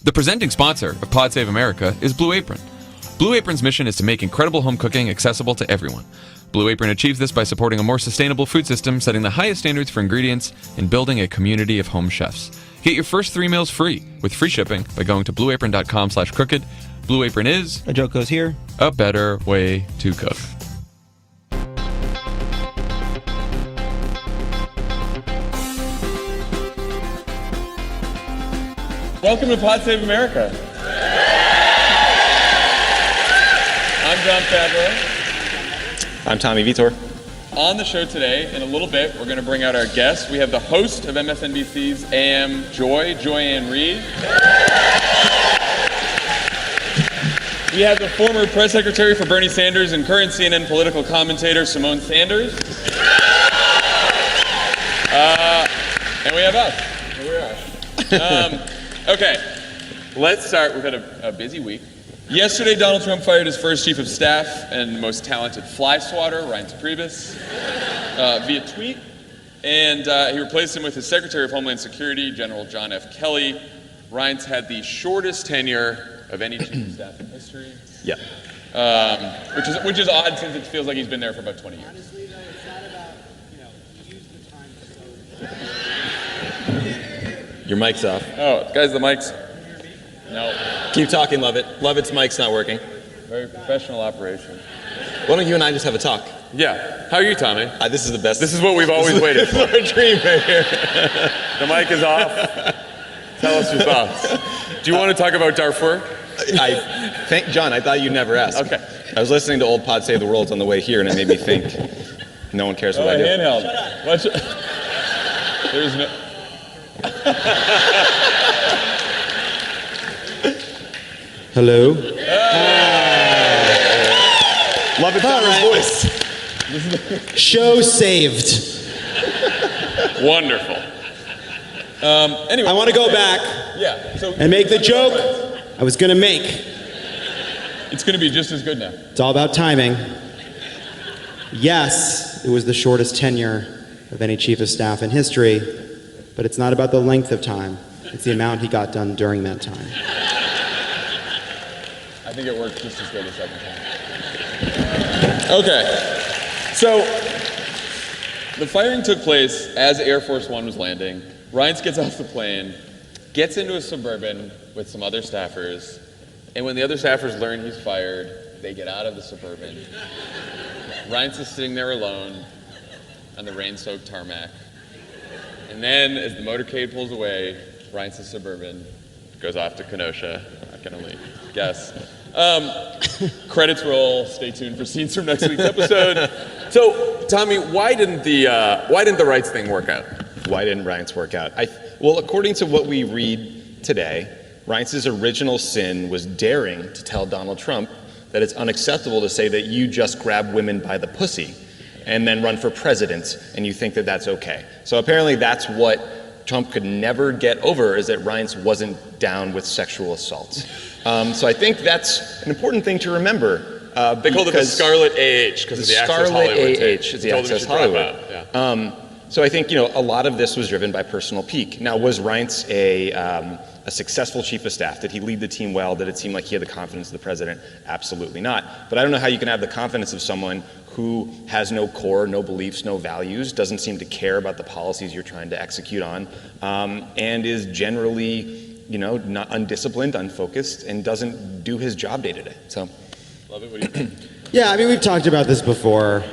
The presenting sponsor of Pod Save America is Blue Apron. Blue Apron's mission is to make incredible home cooking accessible to everyone. Blue Apron achieves this by supporting a more sustainable food system, setting the highest standards for ingredients, and building a community of home chefs. Get your first 3 meals free with free shipping by going to blueapron.com/crooked. Blue Apron is... A joke goes here. A better way to cook. Welcome to Pod Save America. I'm Jon Favreau. I'm Tommy Vietor. On the show today, in a little bit, we're going to bring out our guest. We have the host of MSNBC's AM Joy-Ann Reid. We have the former press secretary for Bernie Sanders and current CNN political commentator, Symone Sanders. And we have us. Here we are. Okay, let's start. We've had a busy week. Yesterday, Donald Trump fired his first chief of staff and most talented fly swatter, Reince Priebus, via tweet. And he replaced him with his Secretary of Homeland Security, General John F. Kelly. Reince had the shortest tenure of any chief of staff in history. Yeah. Which is odd since it feels like he's been there for about 20 years. Honestly, though, it's not about, use the time to Your mic's off. Oh, guys, the mic's... No. Keep talking, Lovett. Lovett's mic's not working. Very professional operation. Why don't you and I just have a talk? Yeah. How are you, Tommy? This is the best. This is what we've always waited for. This is our dream right here. The mic is off. Tell us your thoughts. Do you want to talk about Darfur? John, I thought you'd never ask. Okay. I was listening to old Pod Save the World on the way here, and it made me think, no one cares what I do. Handheld. Shut up. There's no... Hello. Love it, John's voice. Show saved. Wonderful. Anyway, I want to go back and make the joke I was going to make. It's going to be just as good now. It's all about timing. Yes, it was the shortest tenure of any chief of staff in history, but it's not about the length of time. It's the amount he got done during that time. I think it worked just as good a second time. Okay. So, the firing took place as Air Force One was landing. Reince gets off the plane, gets into a Suburban with some other staffers, and when the other staffers learn he's fired, they get out of the Suburban. Reince is sitting there alone on the rain-soaked tarmac. And then, as the motorcade pulls away, Reince's Suburban goes off to Kenosha. I can only guess. Credits roll. Stay tuned for scenes from next week's episode. So, Tommy, why didn't the Reince thing work out? Why didn't Reince work out? Well, according to what we read today, Reince's original sin was daring to tell Donald Trump that it's unacceptable to say that you just grab women by the pussy and then run for president, and you think that that's okay. So apparently that's what Trump could never get over, is that Reince wasn't down with sexual assault. So I think that's an important thing to remember. They called it the Scarlet AH because of the Access Hollywood tape. Scarlet AH is the Access Hollywood. Yeah. So I think, a lot of this was driven by personal pique. Now, was Reince a successful chief of staff? Did he lead the team well? Did it seem like he had the confidence of the president? Absolutely not. But I don't know how you can have the confidence of someone who has no core, no beliefs, no values, doesn't seem to care about the policies you're trying to execute on, and is generally, not undisciplined, unfocused, and doesn't do his job day to day. So, Love it. What do you think? Yeah, we've talked about this before.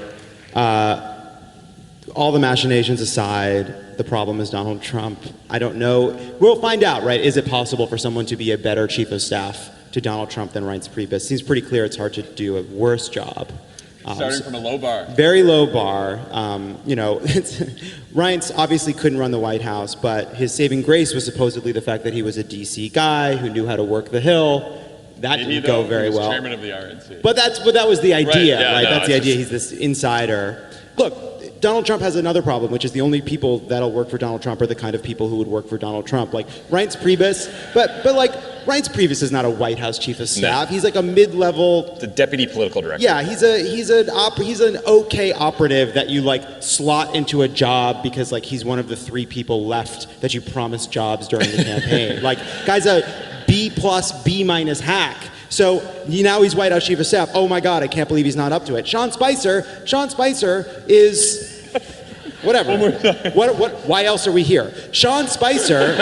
All the machinations aside, the problem is Donald Trump. I don't know. We'll find out, right? Is it possible for someone to be a better chief of staff to Donald Trump than Reince Priebus? Seems pretty clear it's hard to do a worse job. Starting from a low bar. Very low bar. Reince obviously couldn't run the White House, but his saving grace was supposedly the fact that he was a DC guy who knew how to work the Hill. That didn't go very well. Chairman of the RNC. But that was the idea, right? No, that's the idea. He's this insider. Look, Donald Trump has another problem, which is the only people that'll work for Donald Trump are the kind of people who would work for Donald Trump, like Reince Priebus. But like Reince Priebus is not a White House chief of staff. No. He's like a mid-level. The deputy political director. Yeah, he's an okay operative that you like slot into a job because like he's one of the 3 people left that you promised jobs during the campaign. Like, guy's a B+ plus B minus hack. So now he's White House Chief of Staff. Oh my God, I can't believe he's not up to it. Sean Spicer is whatever. Why else are we here? Sean Spicer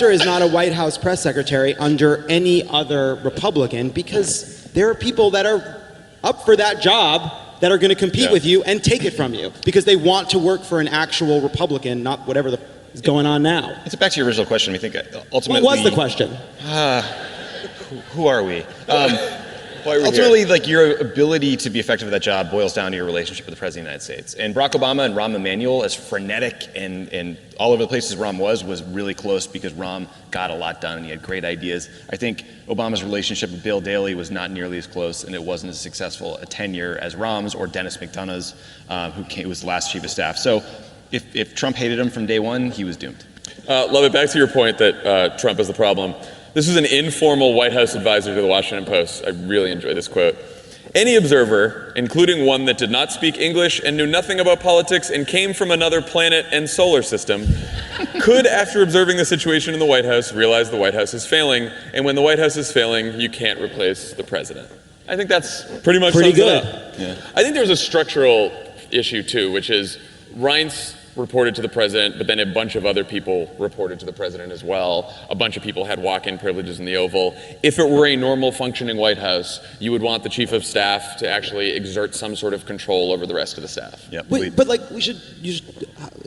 is not a White House press secretary under any other Republican because there are people that are up for that job that are going to compete with you and take it from you because they want to work for an actual Republican, not whatever is going on now. It's back to your original question. I think ultimately. What was the question? Who are we? Ultimately, like your ability to be effective at that job boils down to your relationship with the President of the United States. And Barack Obama and Rahm Emanuel, as frenetic and all over the places Rahm was really close because Rahm got a lot done and he had great ideas. I think Obama's relationship with Bill Daley was not nearly as close and it wasn't as successful a tenure as Rahm's or Dennis McDonough's, who was the last chief of staff. So if Trump hated him from day one, he was doomed. Lovett, back to your point that Trump is the problem. This is an informal White House advisor to the Washington Post. I really enjoy this quote. Any observer, including one that did not speak English and knew nothing about politics and came from another planet and solar system, could, after observing the situation in the White House, realize the White House is failing. And when the White House is failing, you can't replace the president. I think that's pretty much pretty sums good. it up. Yeah. I think there's a structural issue too, which is Reince reported to the president, but then a bunch of other people reported to the president as well. A bunch of people had walk-in privileges in the Oval. If it were a normal functioning White House, you would want the chief of staff to actually exert some sort of control over the rest of the staff. Yep. But you should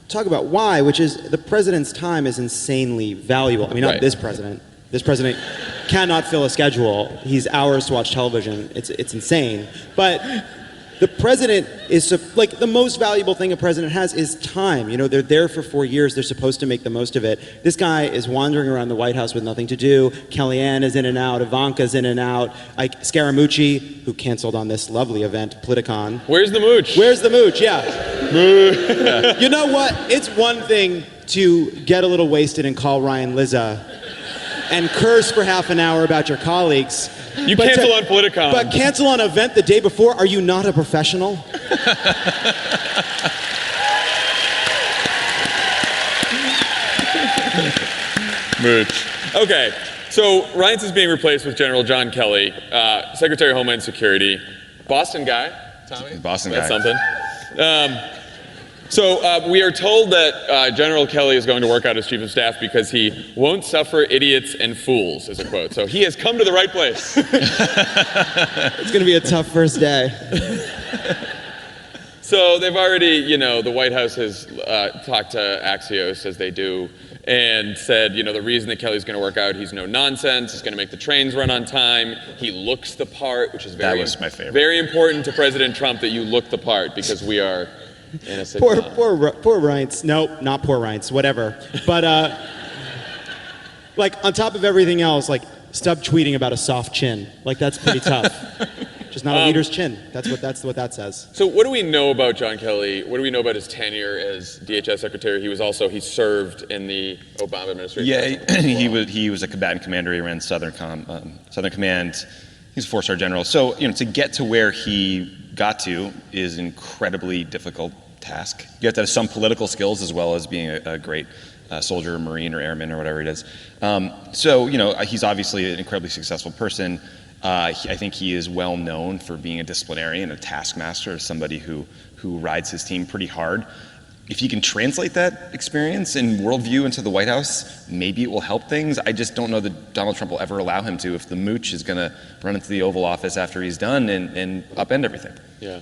talk about why, which is the president's time is insanely valuable. I mean, not this president. This president cannot fill a schedule. He's hours to watch television. It's insane. But the president is, like, the most valuable thing a president has is time. You know, they're there for 4 years. They're supposed to make the most of it. This guy is wandering around the White House with nothing to do. Kellyanne is in and out. Ivanka's in and out. Scaramucci, who canceled on this lovely event, Politicon. Where's the mooch? Where's the mooch? Yeah. You know what? It's one thing to get a little wasted and call Ryan Lizza and curse for half an hour about your colleagues. You cancel on Politicon. But cancel on an event the day before? Are you not a professional? Mooch. Okay, so Reince is being replaced with General John Kelly, Secretary of Homeland Security. Boston guy, Tommy? Boston guy. That's something. So we are told that General Kelly is going to work out as chief of staff because he won't suffer idiots and fools, is a quote. So he has come to the right place. It's going to be a tough first day. So they've already, the White House has talked to Axios, as they do, and said, the reason that Kelly's going to work out, he's no nonsense, he's going to make the trains run on time, he looks the part, which is that was my favorite. Very important to President Trump that you look the part, because we are in a sitcom. Poor Reince. Nope, not poor Reince, whatever. But, on top of everything else, stub tweeting about a soft chin. That's pretty tough. Just not a leader's chin. That's what that says. So what do we know about John Kelly? What do we know about his tenure as DHS secretary? He served in the Obama administration. Yeah, he was a combatant commander. He ran Southern Command. He's a 4-star general. So, to get to where he got to is an incredibly difficult task. You have to have some political skills as well as being a great soldier, Marine, or airman, or whatever it is. He's obviously an incredibly successful person. I think he is well known for being a disciplinarian, a taskmaster, somebody who rides his team pretty hard. If he can translate that experience and worldview into the White House, maybe it will help things. I just don't know that Donald Trump will ever allow him to if the mooch is going to run into the Oval Office after he's done and upend everything. Yeah.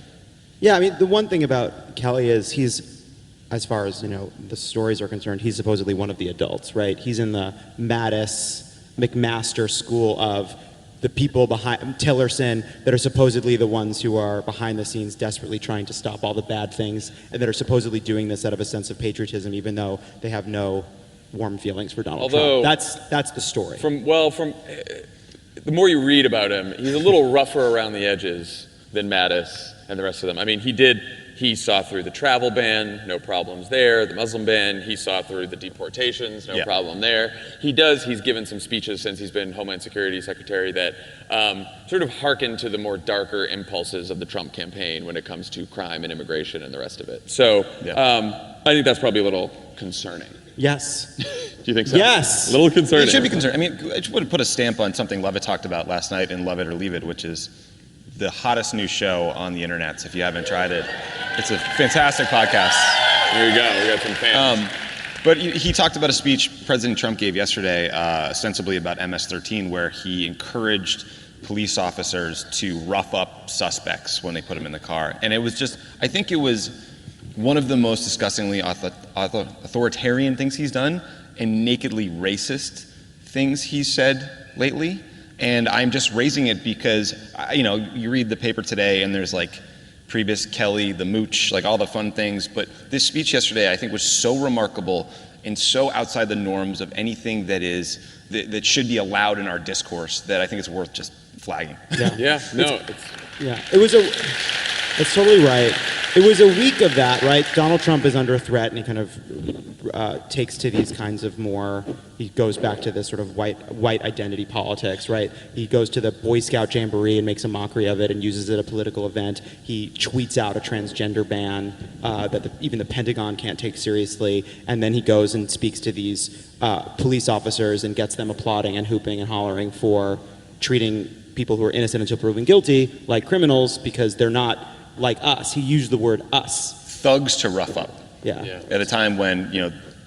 Yeah, I mean, the one thing about Kelly is he's, as far as, the stories are concerned, he's supposedly one of the adults, right? He's in the McMaster school of the people behind Tillerson that are supposedly the ones who are behind the scenes desperately trying to stop all the bad things and that are supposedly doing this out of a sense of patriotism, even though they have no warm feelings for Donald Trump. That's the story. From the more you read about him, he's a little rougher around the edges than Mattis and the rest of them. I mean, he saw through the travel ban, no problems there. The Muslim ban, he saw through the deportations, no problem there. He's given some speeches since he's been Homeland Security Secretary that sort of hearken to the more darker impulses of the Trump campaign when it comes to crime and immigration and the rest of it. So I think that's probably a little concerning. Yes. Do you think so? Yes. A little concerning. It should be concerned. I mean, it would put a stamp on something Lovett talked about last night in Love It or Leave It, which is the hottest new show on the internet. If you haven't tried it, it's a fantastic podcast. There you go. We got some fans. But he talked about a speech President Trump gave yesterday, ostensibly about MS-13, where he encouraged police officers to rough up suspects when they put them in the car. And it was just, I think it was one of the most disgustingly authoritarian things he's done and nakedly racist things he's said lately. And I'm just raising it because, you read the paper today and there's like Priebus, Kelly, the mooch, like all the fun things. But this speech yesterday, I think, was so remarkable and so outside the norms of anything that should be allowed in our discourse that I think it's worth just flagging. Yeah. Yeah. It's totally right. It was a week of that, right? Donald Trump is under threat, and he kind of takes to these kinds of he goes back to this sort of white identity politics, right? He goes to the Boy Scout Jamboree and makes a mockery of it and uses it at a political event. He tweets out a transgender ban that even the Pentagon can't take seriously, and then he goes and speaks to these police officers and gets them applauding and hooping and hollering for treating people who are innocent until proven guilty like criminals because they're not like us. He used the word us. Thugs to rough up. Yeah. At a time when,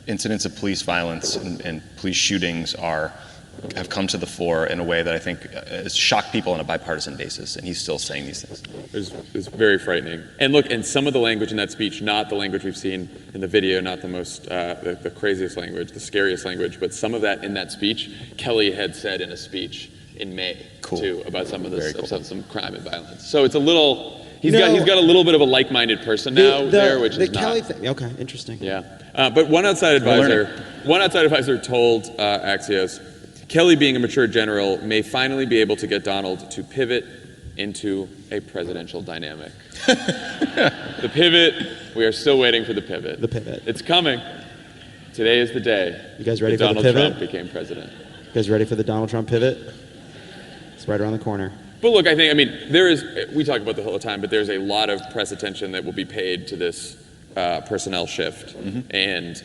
incidents of police violence and police shootings have come to the fore in a way that I think has shocked people on a bipartisan basis, and he's still saying these things. It's very frightening. And look, and some of the language in that speech, not the language we've seen in the video, not the most, the craziest language, the scariest language, but some of that in that speech, Kelly had said in a speech in May, too, about some of this, some crime and violence. So it's a little... He's got a little bit of a like-minded person now which is not. Kelly thing. Okay, interesting. Yeah, but one outside advisor told Axios, Kelly, being a mature general, may finally be able to get Donald to pivot into a presidential dynamic. The pivot. We are still waiting for the pivot. The pivot. It's coming. Today is the day. You guys ready for the Donald pivot? Trump became president. You guys ready for the Donald Trump pivot? It's right around the corner. But look, we talk about this all the time, but there's a lot of press attention that will be paid to this personnel shift. Mm-hmm. And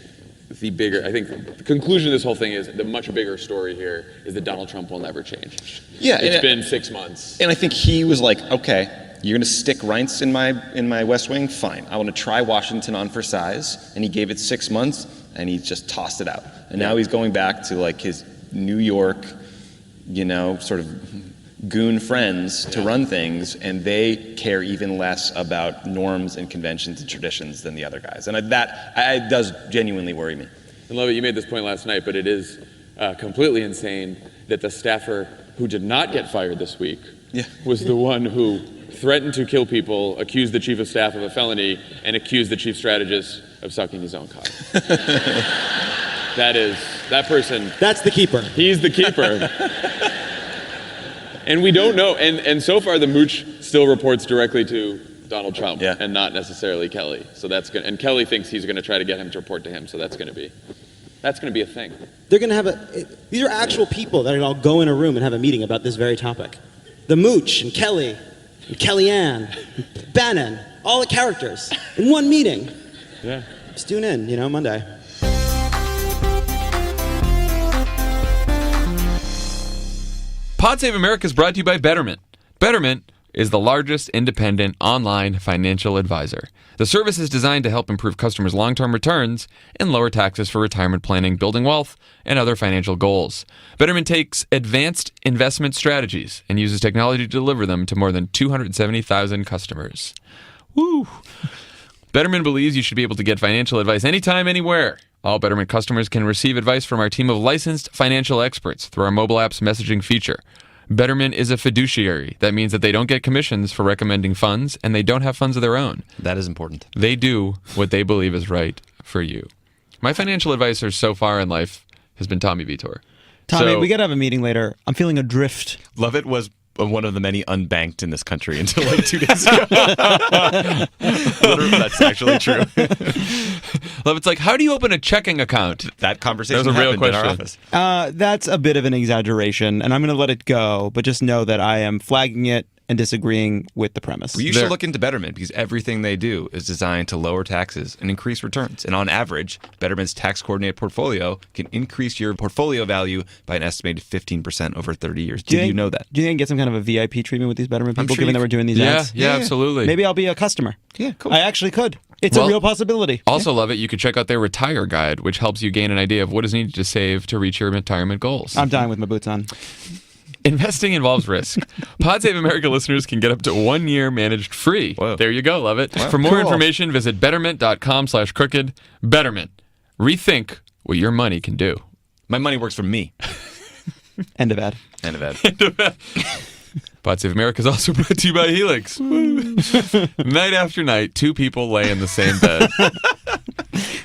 the conclusion of this whole thing is the much bigger story here is that Donald Trump will never change. Yeah. It's been 6 months. And I think he was like, okay, you're going to stick Reince in my West Wing? Fine. I want to try Washington on for size. And he gave it 6 months, and he just tossed it out. And now he's going back to like his New York, sort of goon friends to run things, and they care even less about norms and conventions and traditions than the other guys. And that does genuinely worry me. And Lovett, you made this point last night, but it is completely insane that the staffer who did not get fired this week was the one who threatened to kill people, accused the chief of staff of a felony, and accused the chief strategist of sucking his own cock. That person. That's the keeper. He's the keeper. And we don't know, and so far the mooch still reports directly to Donald Trump and not necessarily Kelly. So that's good. And Kelly thinks he's going to try to get him to report to him. So that's going to be a thing. They're going to have these are actual people that all go in a room and have a meeting about this very topic. The mooch and Kelly and Kellyanne, and Bannon, all the characters in one meeting. Yeah. Just tune in, Monday. Pod Save America is brought to you by Betterment. Betterment is the largest independent online financial advisor. The service is designed to help improve customers' long-term returns and lower taxes for retirement planning, building wealth, and other financial goals. Betterment takes advanced investment strategies and uses technology to deliver them to more than 270,000 customers. Woo! Betterment believes you should be able to get financial advice anytime, anywhere. All Betterment customers can receive advice from our team of licensed financial experts through our mobile app's messaging feature. Betterment is a fiduciary. That means that they don't get commissions for recommending funds, and they don't have funds of their own. That is important. They do what they believe is right for you. My financial advisor so far in life has been Tommy Vietor. Tommy, we got to have a meeting later. I'm feeling adrift. Lovett was one of the many unbanked in this country until like 2 days ago. Literally, that's actually true. Lovett's like, how do you open a checking account? That conversation That was a real happened in our question. office. That's a bit of an exaggeration, and I'm going to let it go, but just know that I am flagging it and disagreeing with the premise. Well, you should look into Betterment because everything they do is designed to lower taxes and increase returns. And on average, Betterment's tax-coordinated portfolio can increase your portfolio value by an estimated 15% over 30 years. Did you know that? Do you think I get some kind of a VIP treatment with these Betterment people, sure given that we're doing these ads? Yeah, absolutely. Maybe I'll be a customer. Yeah, cool. I actually could. It's a real possibility. Also, love it. You could check out their Retire Guide, which helps you gain an idea of what is needed to save to reach your retirement goals. I'm dying with my boots on. Investing involves risk. Pod Save America listeners can get up to 1 year managed free. Whoa. There you go, love it. For more information, visit betterment.com/crooked. Betterment. Rethink what your money can do. My money works for me. End of ad. End of ad. Pod Save America is also brought to you by Helix. Night after night, two people lay in the same bed.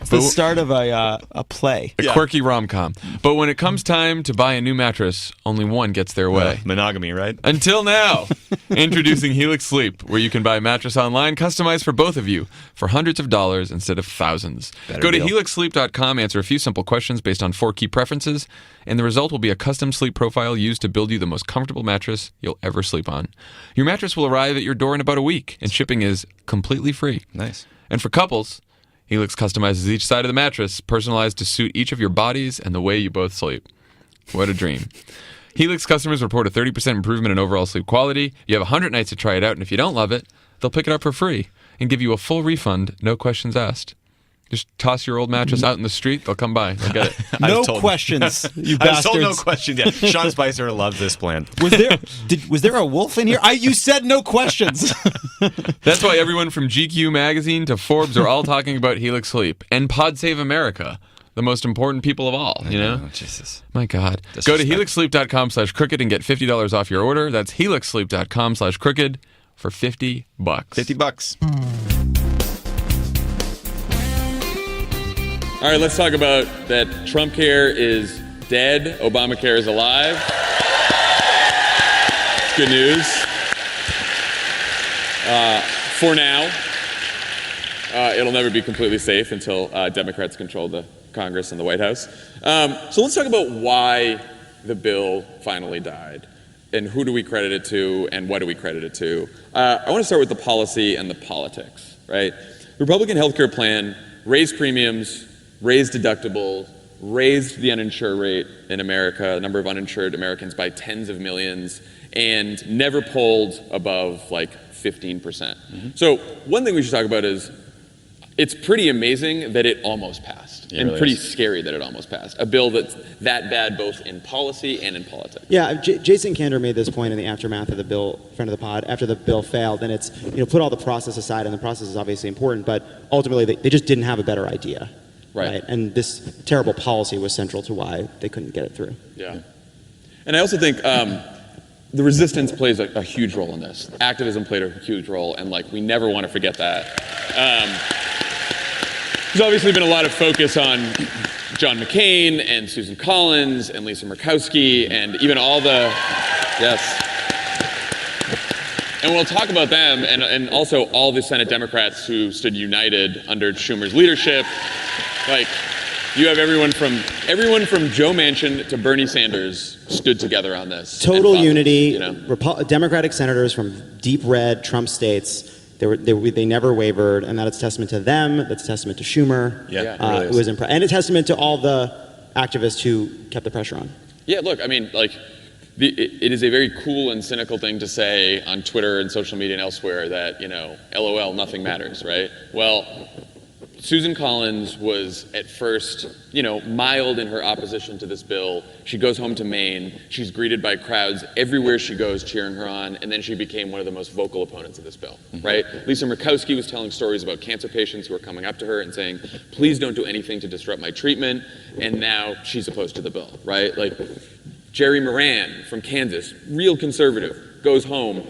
It's the start of a play. A quirky rom-com. But when it comes time to buy a new mattress, only one gets their way. Monogamy, right? Until now. Introducing Helix Sleep, where you can buy a mattress online customized for both of you for hundreds of dollars instead of thousands. Go to helixsleep.com, answer a few simple questions based on 4 key preferences, and the result will be a custom sleep profile used to build you the most comfortable mattress you'll ever sleep on. Your mattress will arrive at your door in about a week, and shipping is completely free. Nice. And for couples, Helix customizes each side of the mattress, personalized to suit each of your bodies and the way you both sleep. What a dream. Helix customers report a 30% improvement in overall sleep quality. You have 100 nights to try it out, and if you don't love it, they'll pick it up for free and give you a full refund, no questions asked. Just toss your old mattress out in the street, they'll come by. They'll get it. No questions, you I was told bastards. no questions. Yeah. Sean Spicer loves this plan. Was there a wolf in here? You said no questions. That's why everyone from GQ magazine to Forbes are all talking about Helix Sleep and Pod Save America, the most important people of all, you know? Oh, Jesus. My God. Go to helixsleep.com/crooked and get $50 off your order. That's helixsleep.com/crooked for $50. $50. All right, let's talk about that Trump care is dead, Obamacare is alive. It's good news. For now, it'll never be completely safe until Democrats control the Congress and the White House. So let's talk about why the bill finally died and who do we credit it to and what do we credit it to. I want to start with the policy and the politics, right? The Republican healthcare plan raised premiums, raised deductible, raised the uninsured rate in America, the number of uninsured Americans by tens of millions, and never polled above like 15%. Mm-hmm. So one thing we should talk about is it's pretty amazing that it almost passed, and really pretty scary that it almost passed. A bill that's that bad both in policy and in politics. Yeah, Jason Kander made this point in the aftermath of the bill, friend of the pod, after the bill failed, and it's, put all the process aside, and the process is obviously important, but ultimately they just didn't have a better idea. Right. And this terrible policy was central to why they couldn't get it through. Yeah. And I also think the resistance plays a huge role in this. Activism played a huge role, and we never want to forget that. There's obviously been a lot of focus on John McCain and Susan Collins and Lisa Murkowski and even all the, yes. And we'll talk about them and also all the Senate Democrats who stood united under Schumer's leadership. You have everyone from Joe Manchin to Bernie Sanders stood together on this. Total unity. Democratic senators from deep red Trump states. They never wavered, and that's a testament to them. That's a testament to Schumer. Yeah, it really was and a testament to all the activists who kept the pressure on. Yeah, look, I mean, it is a very cool and cynical thing to say on Twitter and social media and elsewhere that LOL, nothing matters, right? Well, Susan Collins was at first, mild in her opposition to this bill. She goes home to Maine. She's greeted by crowds everywhere she goes cheering her on, and then she became one of the most vocal opponents of this bill, right? Lisa Murkowski was telling stories about cancer patients who were coming up to her and saying, please don't do anything to disrupt my treatment, and now she's opposed to the bill, right? Jerry Moran from Kansas, real conservative, goes home,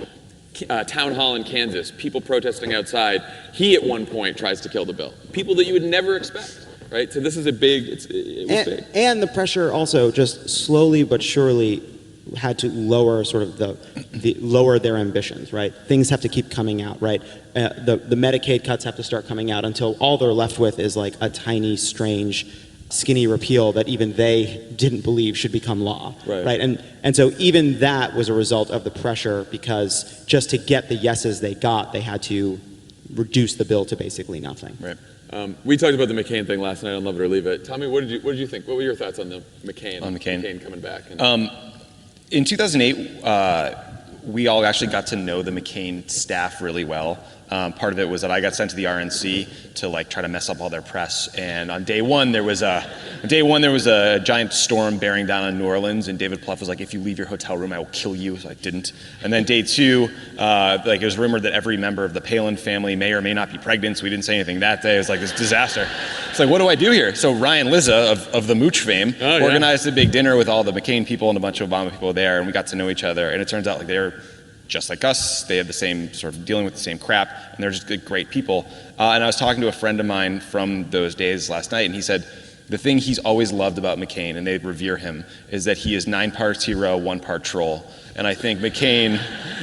town hall in Kansas, people protesting outside. He at one point tries to kill the bill. People that you would never expect, right? So this is it was big. And the pressure also just slowly but surely had to lower sort of lower their ambitions, right? Things have to keep coming out, right? The Medicaid cuts have to start coming out until all they're left with is a tiny, strange skinny repeal that even they didn't believe should become law, Right. And so even that was a result of the pressure, because just to get the yeses they got, they had to reduce the bill to basically nothing. Right. We talked about the McCain thing last night on Love It or Leave It. Tommy, what did you think? What were your thoughts on the McCain? On McCain? McCain coming back. In 2008, we all actually got to know the McCain staff really well. Part of it was that I got sent to the RNC to like try to mess up all their press. And on day one there was a giant storm bearing down on New Orleans, and David Plouffe was like, "If you leave your hotel room, I will kill you." So I didn't. And then day two, like it was rumored that every member of the Palin family may or may not be pregnant. So we didn't say anything that day. It was like this disaster. It's like, what do I do here? So Ryan Lizza of the Mooch fame organized a big dinner with all the McCain people and a bunch of Obama people there, and we got to know each other. And it turns out like they're just like us. They have the same sort of dealing with the same crap, and they're just good, great people. And I was talking to a friend of mine from those days last night, and he said the thing he's always loved about McCain, and they revere him, is that he is 9 parts hero, 1 part troll. And I think McCain,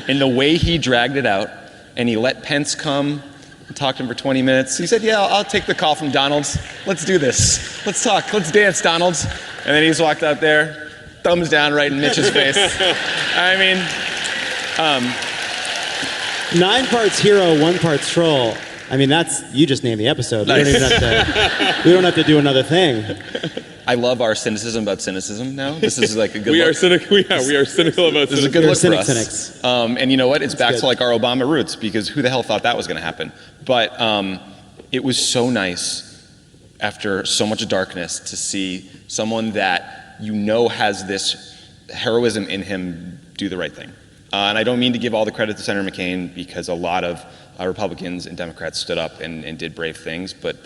in the way he dragged it out, and he let Pence come and talk to him for 20 minutes. He said, "Yeah, I'll take the call from Donald's. Let's do this. Let's talk. Let's dance, Donald's." And then he just walked out there, thumbs down right in Mitch's face. I mean, 9 parts hero, 1 part troll. I mean, you just named the episode. We don't have to do another thing. I love our cynicism about cynicism now. This is like a good we look. are cynical. We are cynical about This is a cynicism. good look for Cynics, us. cynics. And you know what? It's back good. to like our Obama roots, because who the hell thought that was going to happen? But it was so nice after so much darkness to see someone that you know has this heroism in him do the right thing. And I don't mean to give all the credit to Senator McCain, because a lot of Republicans and Democrats stood up and did brave things, but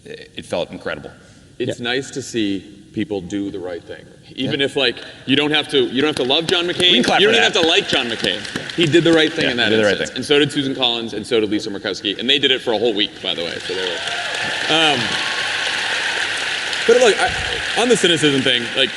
it felt incredible. It's nice to see people do the right thing, even if like you don't have to love John McCain. We can clap You for don't even that. have to like John McCain. He did the right thing Yeah, in that he did the right instance, thing. and so did Susan Collins, and so did Lisa Murkowski, and they did it for a whole week, by the way. So they were. But look, on the cynicism thing, like,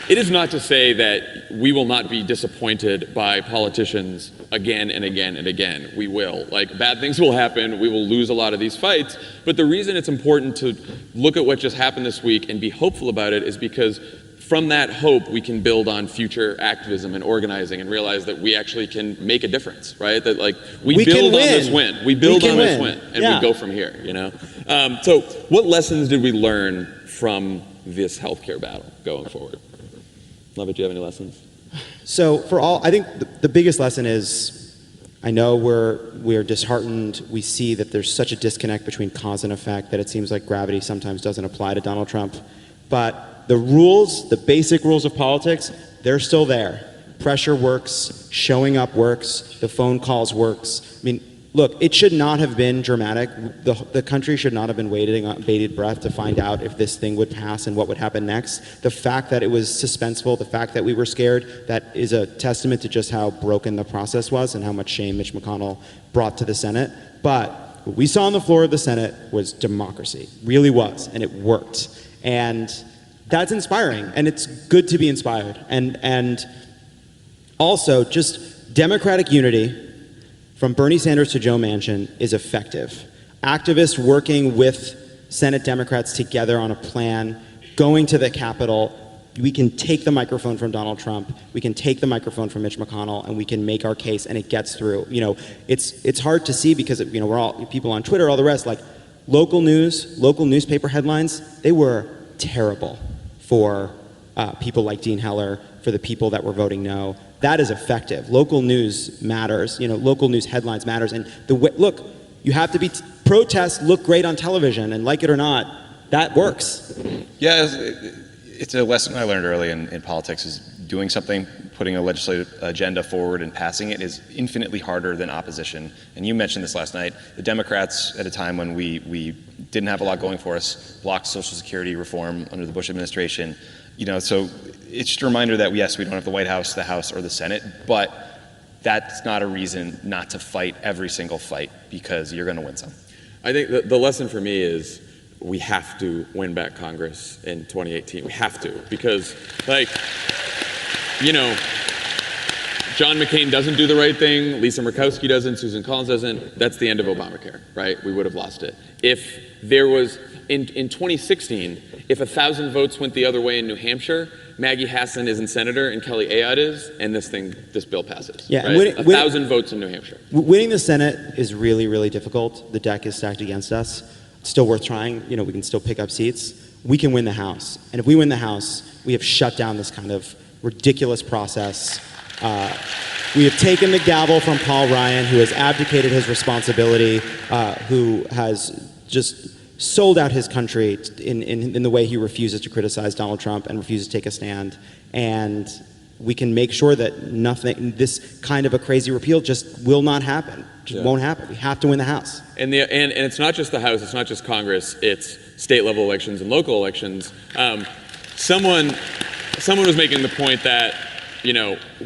it is not to say that we will not be disappointed by politicians again and again and again. We will. Like, bad things will happen. We will lose a lot of these fights. But the reason it's important to look at what just happened this week and be hopeful about it is because from that hope, we can build on future activism and organizing and realize that we actually can make a difference, right? That like we build on this win. We build on this win, and we go from here, you know? So what lessons did we learn from this healthcare battle going forward? Lovett, do you have any lessons? So I think the biggest lesson is, I know we're disheartened. We see that there's such a disconnect between cause and effect that it seems like gravity sometimes doesn't apply to Donald Trump. But the rules, the basic rules of politics, they're still there. Pressure works, showing up works, the phone calls works. I mean, look, it should not have been dramatic. The country should not have been waiting on bated breath to find out if this thing would pass and what would happen next. The fact that it was suspenseful, the fact that we were scared, that is a testament to just how broken the process was and how much shame Mitch McConnell brought to the Senate. But what we saw on the floor of the Senate was democracy, really was, and it worked. And that's inspiring, and it's good to be inspired. And also, just democratic unity from Bernie Sanders to Joe Manchin is effective. Activists working with Senate Democrats together on a plan, going to the Capitol. We can take the microphone from Donald Trump, we can take the microphone from Mitch McConnell, and we can make our case, and it gets through. You know, it's hard to see because we're all people on Twitter, all the rest. Like local news, local newspaper headlines, they were terrible for people like Dean Heller, for the people that were voting no. That is effective. Local news matters. Local news headlines matters. And look, you have to protest, look great on television, and like it or not, that works. Yeah, it's a lesson I learned early in politics, is doing something, putting a legislative agenda forward and passing it is infinitely harder than opposition. And you mentioned this last night. The Democrats, at a time when we didn't have a lot going for us, blocked Social Security reform under the Bush administration. So it's just a reminder that, yes, we don't have the White House, the House, or the Senate, but that's not a reason not to fight every single fight, because you're going to win some. I think the lesson for me is we have to win back Congress in 2018. We have to, because, John McCain doesn't do the right thing, Lisa Murkowski doesn't, Susan Collins doesn't, that's the end of Obamacare, right? We would have lost it. If there was, in 2016, if 1,000 votes went the other way in New Hampshire, Maggie Hassan isn't senator and Kelly Ayotte is, and this bill passes. Yeah, right? 1,000 votes in New Hampshire. Winning the Senate is really, really difficult. The deck is stacked against us. It's still worth trying. We can still pick up seats. We can win the House. And if we win the House, we have shut down this kind of ridiculous process. We have taken the gavel from Paul Ryan, who has abdicated his responsibility, who has just sold out his country in the way he refuses to criticize Donald Trump and refuses to take a stand. And we can make sure that this kind of a crazy repeal just will not happen. Just won't happen. We have to win the House. And it's not just the House, it's not just Congress, it's state level elections and local elections. Someone was making the point that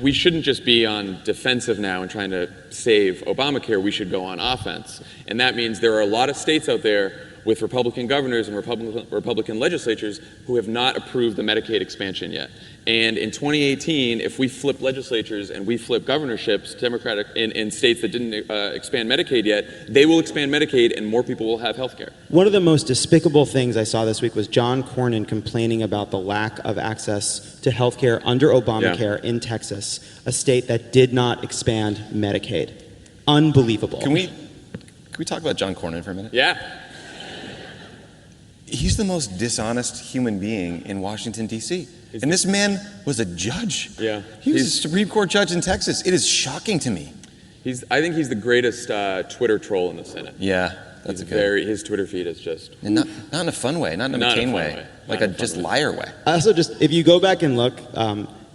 we shouldn't just be on defensive now and trying to save Obamacare, we should go on offense. And that means there are a lot of states out there with Republican governors and Republican legislatures who have not approved the Medicaid expansion yet. And in 2018, if we flip legislatures and we flip governorships, Democratic in states that didn't expand Medicaid yet, they will expand Medicaid and more people will have health care. One of the most despicable things I saw this week was John Cornyn complaining about the lack of access to health care under Obamacare in Texas, a state that did not expand Medicaid. Unbelievable. Can we talk about John Cornyn for a minute? Yeah. He's the most dishonest human being in Washington, D.C. And this man was a judge. Yeah. He was a Supreme Court judge in Texas. It is shocking to me. I think he's the greatest Twitter troll in the Senate. Yeah, that's good. His Twitter feed is just... And not in a fun way, not in a McCain way. Like a just liar way. Also, if you go back and look,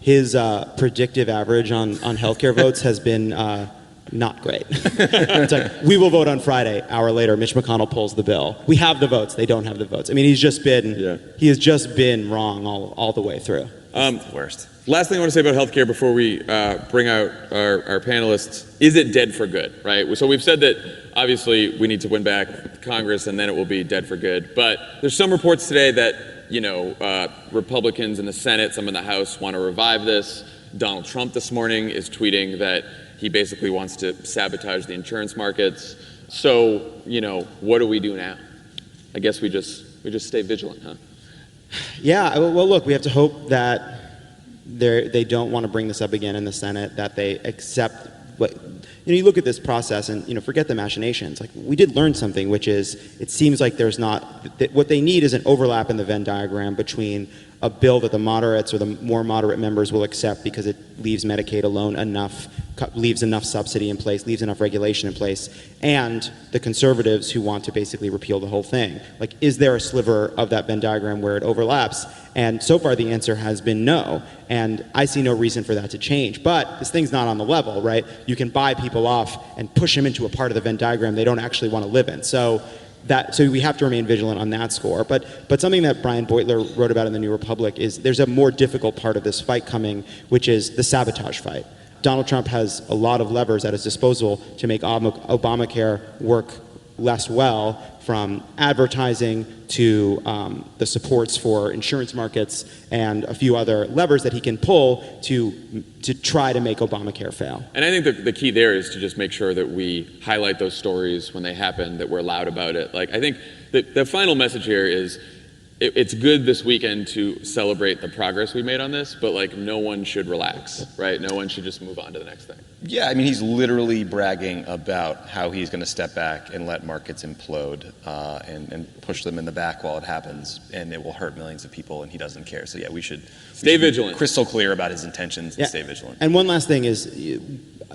his predictive average on healthcare votes has been not great. It's like, we will vote on Friday. Hour later, Mitch McConnell pulls the bill. We have the votes. They don't have the votes. I mean, he has just been wrong all the way through. Worst. Last thing I want to say about healthcare before we bring out our panelists, is it dead for good, right? So we've said that obviously we need to win back Congress and then it will be dead for good. But there's some reports today that, Republicans in the Senate, some in the House want to revive this. Donald Trump this morning is tweeting that he basically wants to sabotage the insurance markets. So, what do we do now? I guess we just stay vigilant, huh? Yeah, well, look, we have to hope that they don't want to bring this up again in the Senate, that they accept what... You look at this process and, forget the machinations. Like, we did learn something, which is it seems like there's not... What they need is an overlap in the Venn diagram between a bill that the moderates or the more moderate members will accept because it leaves Medicaid alone enough, leaves enough subsidy in place, leaves enough regulation in place, and the conservatives who want to basically repeal the whole thing. Like, is there a sliver of that Venn diagram where it overlaps? And so far the answer has been no. And I see no reason for that to change. But this thing's not on the level, right? You can buy people off and push them into a part of the Venn diagram they don't actually want to live in. So we have to remain vigilant on that score. But something that Brian Beutler wrote about in the New Republic is there's a more difficult part of this fight coming, which is the sabotage fight. Donald Trump has a lot of levers at his disposal to make Obamacare work less well, from advertising to the supports for insurance markets and a few other levers that he can pull to try to make Obamacare fail. And I think the key there is to just make sure that we highlight those stories when they happen, that we're loud about it. Like, I think the final message here is it's good this weekend to celebrate the progress we made on this, but no one should relax, right? No one should just move on to the next thing. Yeah, I mean, he's literally bragging about how he's going to step back and let markets implode and push them in the back while it happens, and it will hurt millions of people, and he doesn't care. So yeah, we should stay vigilant. Crystal clear about his intentions and stay vigilant. And one last thing is,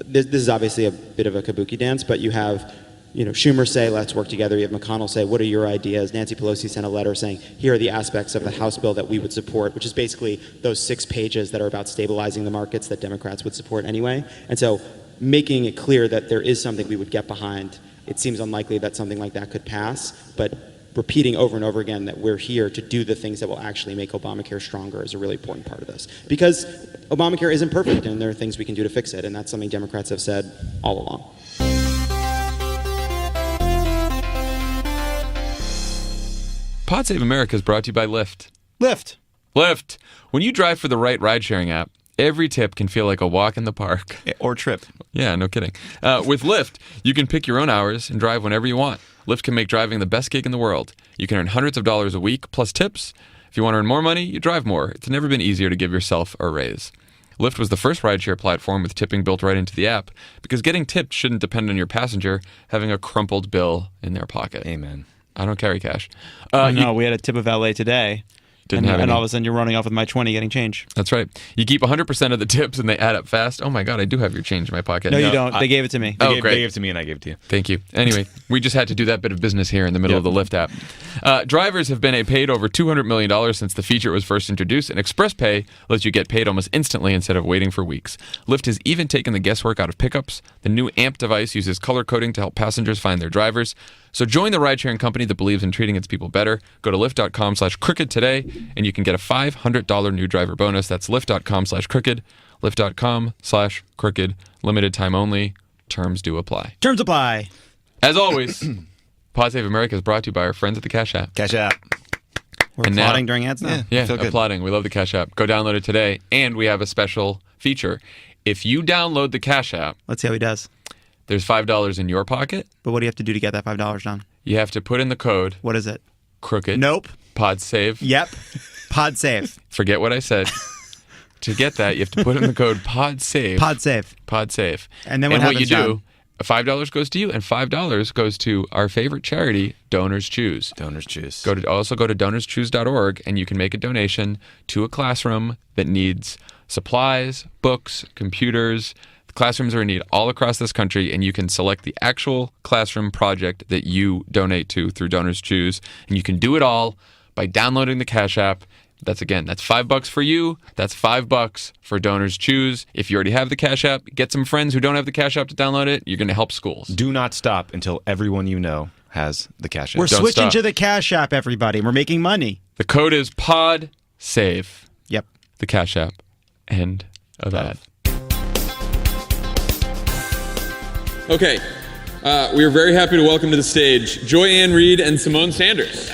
this is obviously a bit of a kabuki dance, but you have Schumer say, let's work together. You have McConnell say, what are your ideas? Nancy Pelosi sent a letter saying, here are the aspects of the House bill that we would support, which is basically those 6 pages that are about stabilizing the markets that Democrats would support anyway. And so making it clear that there is something we would get behind. It seems unlikely that something like that could pass, but repeating over and over again that we're here to do the things that will actually make Obamacare stronger is a really important part of this. Because Obamacare isn't perfect, and there are things we can do to fix it, and that's something Democrats have said all along. Pod Save America is brought to you by Lyft. Lyft. Lyft. When you drive for the right ride-sharing app, every tip can feel like a walk in the park. Or trip. Yeah, no kidding. With Lyft, you can pick your own hours and drive whenever you want. Lyft can make driving the best gig in the world. You can earn hundreds of dollars a week plus tips. If you want to earn more money, you drive more. It's never been easier to give yourself a raise. Lyft was the first rideshare platform with tipping built right into the app because getting tipped shouldn't depend on your passenger having a crumpled bill in their pocket. Amen. I don't carry cash. No, we had a tip of LA today. Didn't have and any. all of a sudden you're running off with my 20 getting change. That's right. You keep 100% of the tips and they add up fast. Oh my God, I do have your change in my pocket. No, you don't. They gave it to me. Oh, They great. gave it to me and I gave it to you. Thank you. Anyway, we just had to do that bit of business here in the middle of the Lyft app. Drivers have been paid over $200 million since the feature was first introduced, and Express Pay lets you get paid almost instantly instead of waiting for weeks. Lyft has even taken the guesswork out of pickups. The new AMP device uses color coding to help passengers find their drivers. So join the ride-sharing company that believes in treating its people better. Go to lyft.com/crooked today, and you can get a $500 new driver bonus. That's lyft.com/crooked, lyft.com/crooked. Limited time only. Terms do apply. Terms apply. As always, Pod Save America is brought to you by our friends at the Cash App. Cash App. We're And now- applauding during ads now. Yeah, Feel good. applauding. We love the Cash App. Go download it today. And we have a special feature. If you download the Cash App, Let's see how he does. there's $5 in your pocket. But what do you have to do to get that $5, John? You have to put in the code What is it? crooked. Nope. Pod save. Yep. Pod save. Forget what I said. To get that, you have to put in the code pod save. Pod save. Pod save. And then what what you happens, do, John? $5 goes to you, and $5 goes to our favorite charity, Donors Choose. Donors choose. Also go to donorschoose.org, and you can make a donation to a classroom that needs supplies, books, computers. The classrooms are in need all across this country, and you can select the actual classroom project that you donate to through Donors Choose, and you can do it all by downloading the Cash App. That's $5 for you. That's $5 for Donors Choose. If you already have the Cash App, get some friends who don't have the Cash App to download it. You're going to help schools. Do not stop until everyone you know has the Cash App. We're Don't switching stop. to the Cash App, everybody. We're making money. The code is pod save. Yep. The Cash App. End of ad. Okay, we are very happy to welcome to the stage Joy Ann Reid and Symone Sanders.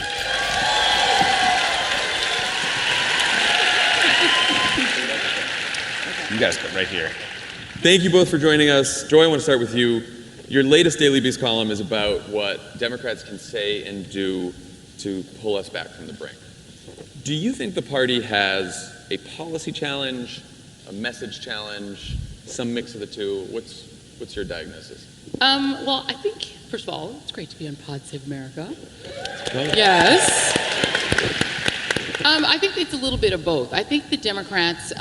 You guys go right here. Thank you both for joining us. Joy, I want to start with you. Your latest Daily Beast column is about what Democrats can say and do to pull us back from the brink. Do you think the party has a policy challenge, a message challenge, some mix of the two? What's your diagnosis? Well, I think, first of all, it's great to be on Pod Save America. Yes. I think it's a little bit of both. I think the Democrats,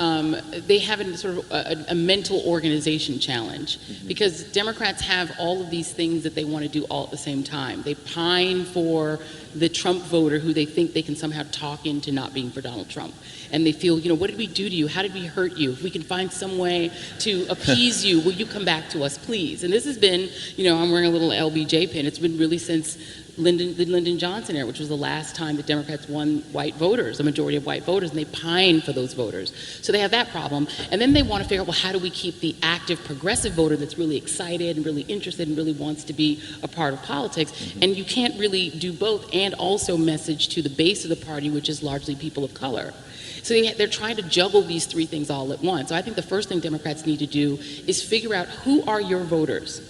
they have a mental organization challenge because Democrats have all of these things that they want to do all at the same time. They pine for the Trump voter who they think they can somehow talk into not being for Donald Trump. And they feel, what did we do to you? How did we hurt you? If we can find some way to appease you, will you come back to us, please? And this has been, I'm wearing a little LBJ pin. It's been really since the Lyndon Johnson era, which was the last time the Democrats won white voters, a majority of white voters, and they pine for those voters. So they have that problem. And then they want to figure out, well, how do we keep the active progressive voter that's really excited and really interested and really wants to be a part of politics? And you can't really do both and also message to the base of the party, which is largely people of color. So they're trying to juggle these three things all at once. So I think the first thing Democrats need to do is figure out who are your voters.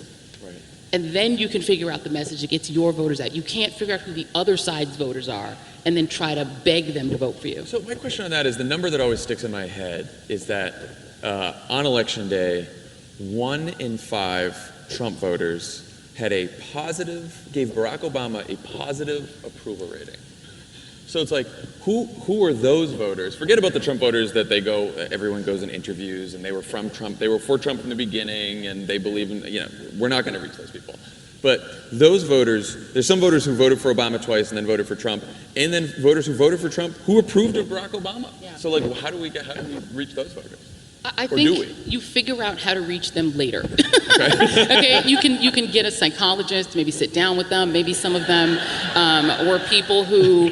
Right. And then you can figure out the message that gets your voters out. You can't figure out who the other side's voters are and then try to beg them to vote for you. So my question on that is the number that always sticks in my head is that on Election Day, 1 in 5 Trump voters gave Barack Obama a positive approval rating. So it's like, who are those voters? Forget about the Trump voters that everyone goes in interviews and they were from Trump, they were for Trump from the beginning and they believe in, we're not going to reach those people. But those voters, there's some voters who voted for Obama twice and then voted for Trump, and then voters who voted for Trump who approved of Barack Obama. Yeah. So how do we reach those voters? I Or do think we? you figure out how to reach them later. Okay, you can get a psychologist, maybe sit down with them, maybe some of them, or people who,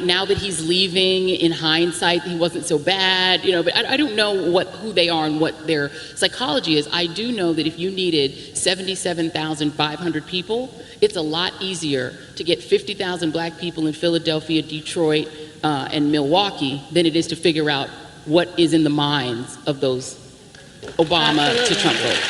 now that he's leaving, in hindsight, he wasn't so bad, but I don't know who they are and what their psychology is. I do know that if you needed 77,500 people, it's a lot easier to get 50,000 black people in Philadelphia, Detroit, and Milwaukee than it is to figure out what is in the minds of those Obama to Trump voters.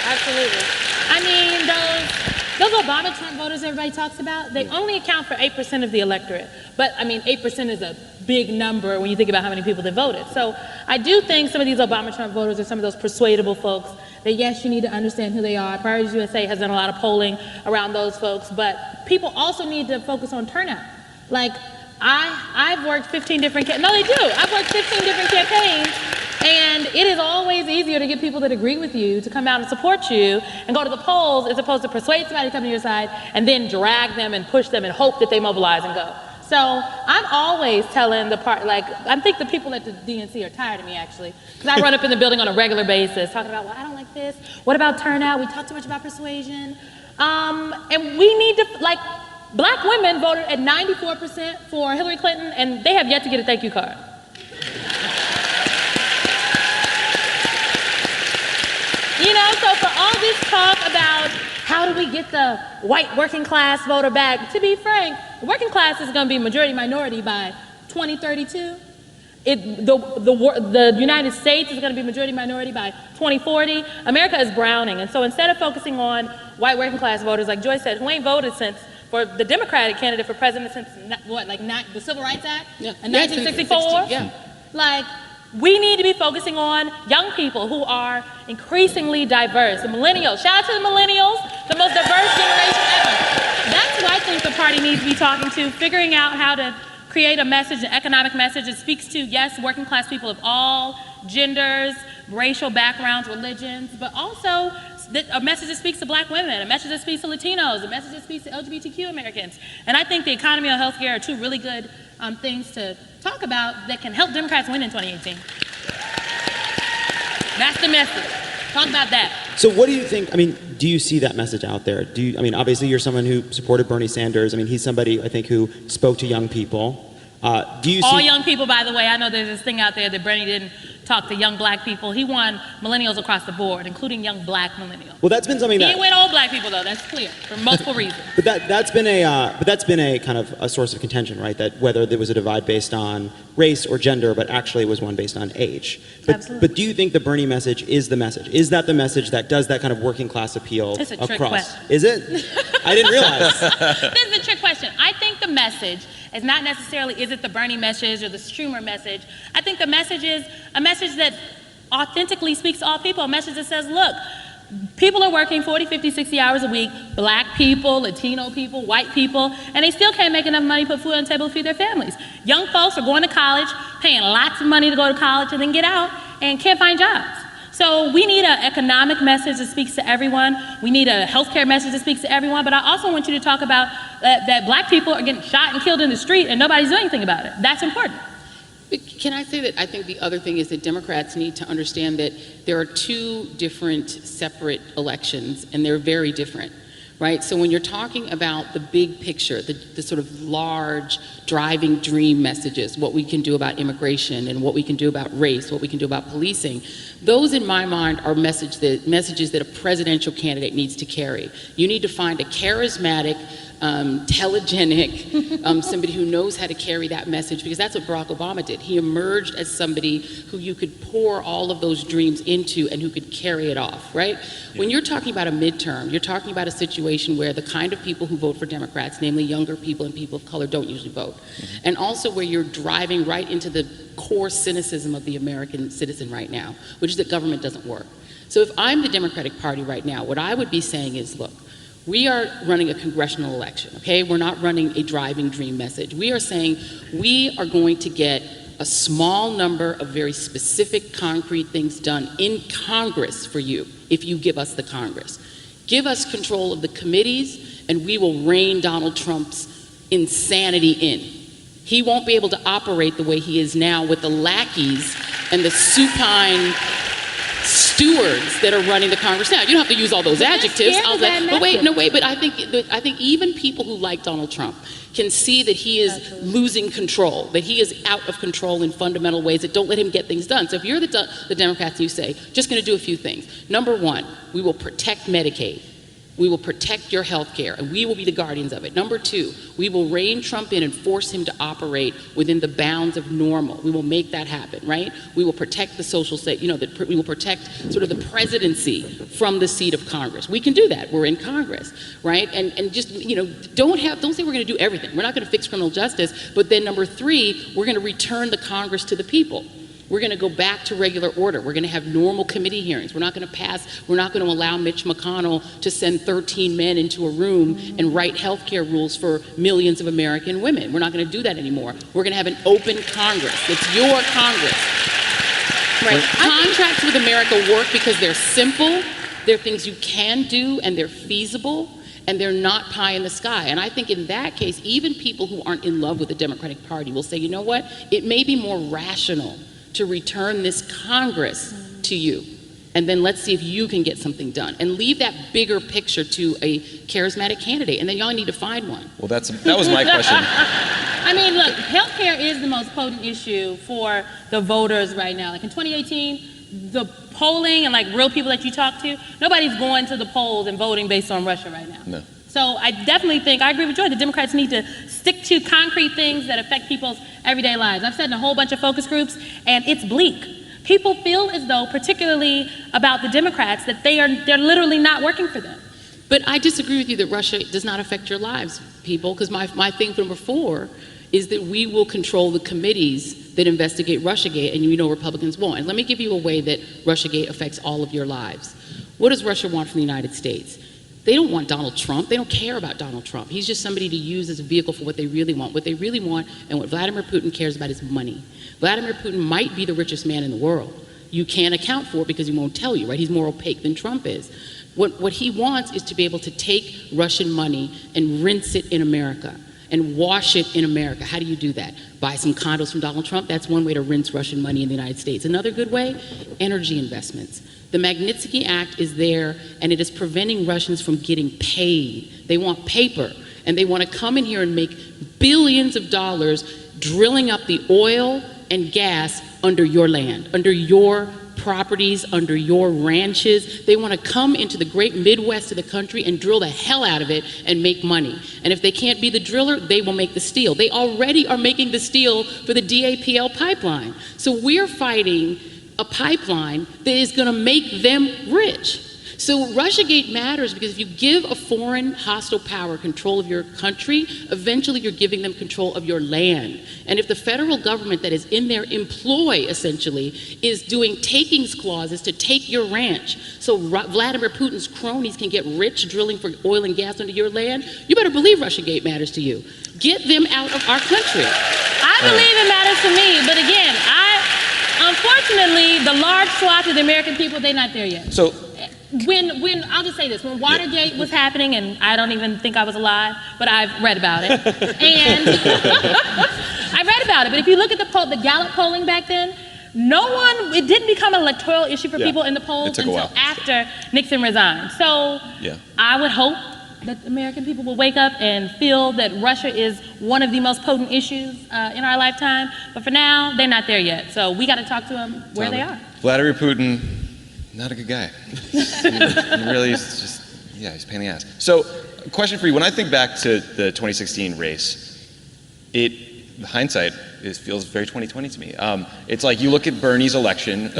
Absolutely. I mean, those Obama-Trump voters everybody talks about, they only account for 8% of the electorate. But, I mean, 8% is a big number when you think about how many people that voted. So I do think some of these Obama-Trump voters are some of those persuadable folks that, yes, you need to understand who they are. Priorities USA has done a lot of polling around those folks. But people also need to focus on turnout. Like, I've worked 15 different no, they do. I've worked 15 different campaigns. And it is always easier to get people that agree with you to come out and support you and go to the polls as opposed to persuade somebody to come to your side and then drag them and push them and hope that they mobilize and go. So I'm always telling I think the people at the DNC are tired of me, actually, because I run up in the building on a regular basis talking about, well, I don't like this. What about turnout? We talk too much about persuasion. And we need to, black women voted at 94% for Hillary Clinton, and they have yet to get a thank you card. You know, so for all this talk about how do we get the white working class voter back, to be frank, the working class is going to be majority minority by 2032. The United States is going to be majority minority by 2040. America is browning. And so instead of focusing on white working class voters, like Joyce said, who ain't voted for the Democratic candidate for president since, the Civil Rights Act? Yeah. In 1964? Yeah. We need to be focusing on young people who are increasingly diverse. The millennials, shout out to the millennials, the most diverse generation ever. That's who I think the party needs to be talking to, figuring out how to create a message, an economic message that speaks to, yes, working class people of all genders, racial backgrounds, religions, but also a message that speaks to black women, a message that speaks to Latinos, a message that speaks to LGBTQ Americans. And I think the economy and healthcare are two really good things to talk about that can help Democrats win in 2018. That's the message. Talk about that. So what do you think, do you see that message out there? Obviously you're someone who supported Bernie Sanders. He's somebody, I think, who spoke to young people. Do you see... All young people, by the way. I know there's this thing out there that Bernie didn't talk to young black people. He won millennials across the board, including young black millennials. Well, that's been something He didn't win old black people, though. That's clear, for multiple reasons. But that's been a kind of a source of contention, right? That whether there was a divide based on race or gender, but actually it was one based on age. But do you think the Bernie message is the message? Is that the message that does that kind of working class appeal it's a across? Trick question. Is it? I didn't realize. This is a trick question. I think the message is not necessarily, is it the Bernie message or the Schumer message? I think the message is a message that authentically speaks to all people, a message that says, look, people are working 40, 50, 60 hours a week, black people, Latino people, white people, and they still can't make enough money to put food on the table to feed their families. Young folks are going to college, paying lots of money to go to college and then get out and can't find jobs. So we need an economic message that speaks to everyone. We need a healthcare message that speaks to everyone. But I also want you to talk about that black people are getting shot and killed in the street and nobody's doing anything about it. That's important. But can I say that I think the other thing is that Democrats need to understand that there are two different separate elections and they're very different, right? So when you're talking about the big picture, the sort of large driving dream messages, what we can do about immigration and what we can do about race, what we can do about policing, those in my mind are messages that a presidential candidate needs to carry. You need to find a charismatic, telegenic, somebody who knows how to carry that message, because that's what Barack Obama did. He emerged as somebody who you could pour all of those dreams into and who could carry it off, right? Yeah. When you're talking about a midterm, you're talking about a situation where the kind of people who vote for Democrats, namely younger people and people of color, don't usually vote. Mm-hmm. And also where you're driving right into the core cynicism of the American citizen right now, which is that government doesn't work. So if I'm the Democratic Party right now, what I would be saying is, look, we are running a congressional election, okay? We're not running a driving dream message. We are saying we are going to get a small number of very specific, concrete things done in Congress for you if you give us the Congress. Give us control of the committees and we will rein Donald Trump's insanity in. He won't be able to operate the way he is now with the lackeys and the supine stewards that are running the Congress now. You don't have to use all those adjectives. But I think even people who like Donald Trump can see that he is losing control, that he is out of control in fundamental ways that don't let him get things done. So if you're the Democrats and you say, just going to do a few things. Number one, we will protect Medicaid. We will protect your health care, and we will be the guardians of it. Number 2, we will rein Trump in and force him to operate within the bounds of normal. We will make that happen, right? We will protect the social state, we will protect sort of the presidency from the seat of Congress. We can do that. We're in Congress, right? And just, don't say we're going to do everything. We're not going to fix criminal justice, but then number 3, we're going to return the Congress to the people. We're going to go back to regular order. We're going to have normal committee hearings. We're not going to allow Mitch McConnell to send 13 men into a room and write health care rules for millions of American women. We're not going to do that anymore. We're going to have an open Congress. It's your Congress. Right. Contracts with America work because they're simple, they're things you can do, and they're feasible, and they're not pie in the sky. And I think in that case, even people who aren't in love with the Democratic Party will say, you know what, it may be more rational to return this Congress to you. And then let's see if you can get something done. And leave that bigger picture to a charismatic candidate. And then y'all need to find one. Well, that was my question. I mean, look, healthcare is the most potent issue for the voters right now. Like in 2018, the polling and like real people that you talk to, nobody's going to the polls and voting based on Russia right now. No. So I definitely think, I agree with Joy, the Democrats need to stick to concrete things that affect people's everyday lives. I've said in a whole bunch of focus groups, and it's bleak. People feel as though, particularly about the Democrats, that they're literally not working for them. But I disagree with you that Russia does not affect your lives, people, because my thing number 4 is that we will control the committees that investigate Russiagate, and Republicans won't. And let me give you a way that Russiagate affects all of your lives. What does Russia want from the United States? They don't want Donald Trump. They don't care about Donald Trump. He's just somebody to use as a vehicle for what they really want. What they really want and what Vladimir Putin cares about is money. Vladimir Putin might be the richest man in the world. You can't account for it because he won't tell you, right? He's more opaque than Trump is. What he wants is to be able to take Russian money and rinse it in America and wash it in America. How do you do that? Buy some condos from Donald Trump? That's one way to rinse Russian money in the United States. Another good way, energy investments. The Magnitsky Act is there, and it is preventing Russians from getting paid. They want paper, and they want to come in here and make billions of dollars drilling up the oil and gas under your land, under your properties, under your ranches. They want to come into the great Midwest of the country and drill the hell out of it and make money. And if they can't be the driller, they will make the steel. They already are making the steel for the DAPL pipeline. So we're fighting a pipeline that is going to make them rich. So Russiagate matters because if you give a foreign hostile power control of your country, eventually you're giving them control of your land. And if the federal government that is in their employ, essentially, is doing takings clauses to take your ranch so Vladimir Putin's cronies can get rich drilling for oil and gas under your land, you better believe Russiagate matters to you. Get them out of our country. I believe it matters to me, but again, unfortunately, the large swath of the American people, they're not there yet. So when I'll just say this, when Watergate was happening, and I don't even think I was alive, but I've read about it, and I read about it, but if you look at the Gallup polling back then, it didn't become an electoral issue for people in the polls until after Nixon resigned. So I would hope that American people will wake up and feel that Russia is one of the most potent issues in our lifetime, but for now, they're not there yet. So we got to talk to them where they are. Vladimir Putin, not a good guy. He really is just, he's a pain in the ass. So, a question for you. When I think back to the 2016 race, hindsight feels very 2020 to me. It's like you look at Bernie's election,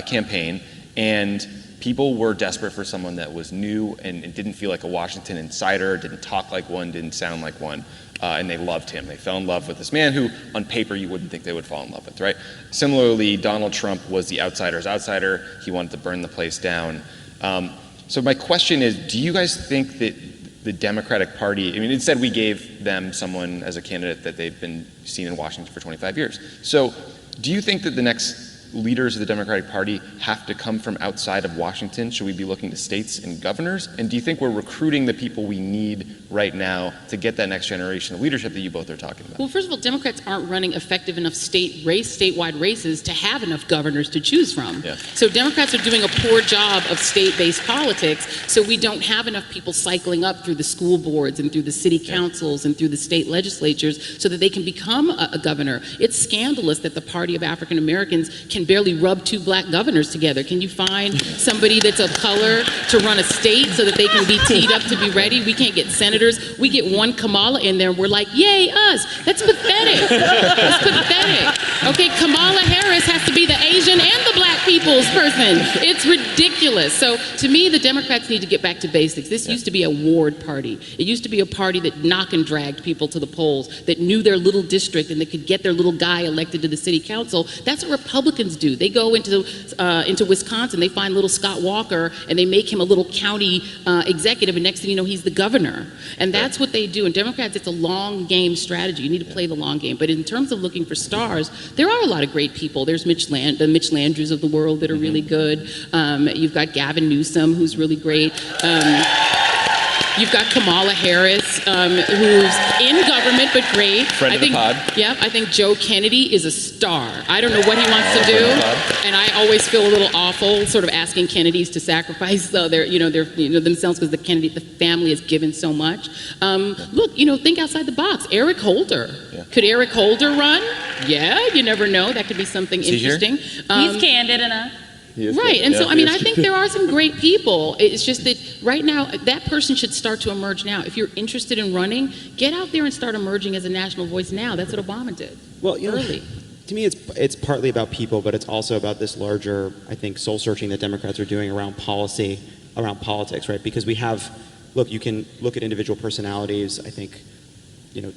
campaign, and people were desperate for someone that was new and didn't feel like a Washington insider, didn't talk like one, didn't sound like one. And they loved him. They fell in love with this man who, on paper, you wouldn't think they would fall in love with, right? Similarly, Donald Trump was the outsider's outsider. He wanted to burn the place down. So my question is, do you guys think that the Democratic Party, instead we gave them someone as a candidate that they've been seen in Washington for 25 years. So do you think that the next leaders of the Democratic Party have to come from outside of Washington? Should we be looking to states and governors? And do you think we're recruiting the people we need right now to get that next generation of leadership that you both are talking about? Well, first of all, Democrats aren't running effective enough statewide races to have enough governors to choose from. So Democrats are doing a poor job of state-based politics, so we don't have enough people cycling up through the school boards and through the city councils and through the state legislatures so that they can become a governor. It's scandalous that the Party of African Americans can can barely rub two black governors together. Can you find somebody that's of color to run a state so that they can be teed up to be ready? We can't get senators. We get one Kamala in there and we're like, yay, us. That's pathetic. That's pathetic. Okay, Kamala Harris has to be the Asian and the black people's person. It's ridiculous. So to me, the Democrats need to get back to basics. This used to be a ward party. It used to be a party that knock and dragged people to the polls, that knew their little district and that could get their little guy elected to the city council. That's what Republicans do. They go into Wisconsin, they find little Scott Walker and they make him a little county executive, and next thing you know, he's the governor. And that's what they do. And Democrats, it's a long game strategy. You need to play the long game. But in terms of looking for stars, there are a lot of great people. There's the Mitch Landrieux of the world that are really good. You've got Gavin Newsom, who's really great. You've got Kamala Harris, who's in government but great. Friend of the pod. Yeah, I think Joe Kennedy is a star. I don't know what he wants to do, and I always feel a little awful, sort of asking Kennedys to sacrifice themselves because the family has given so much. Look, think outside the box. Eric Holder. Yeah. Could Eric Holder run? Yeah, you never know. That could be something interesting. He's candid enough. Right, and so I think there are some great people. It's just that right now, that person should start to emerge now. If you're interested in running, get out there and start emerging as a national voice now. That's what Obama did. Well, early. To me, it's partly about people, but it's also about this larger, I think, soul searching that Democrats are doing around policy, around politics, right? Because you can look at individual personalities. I think,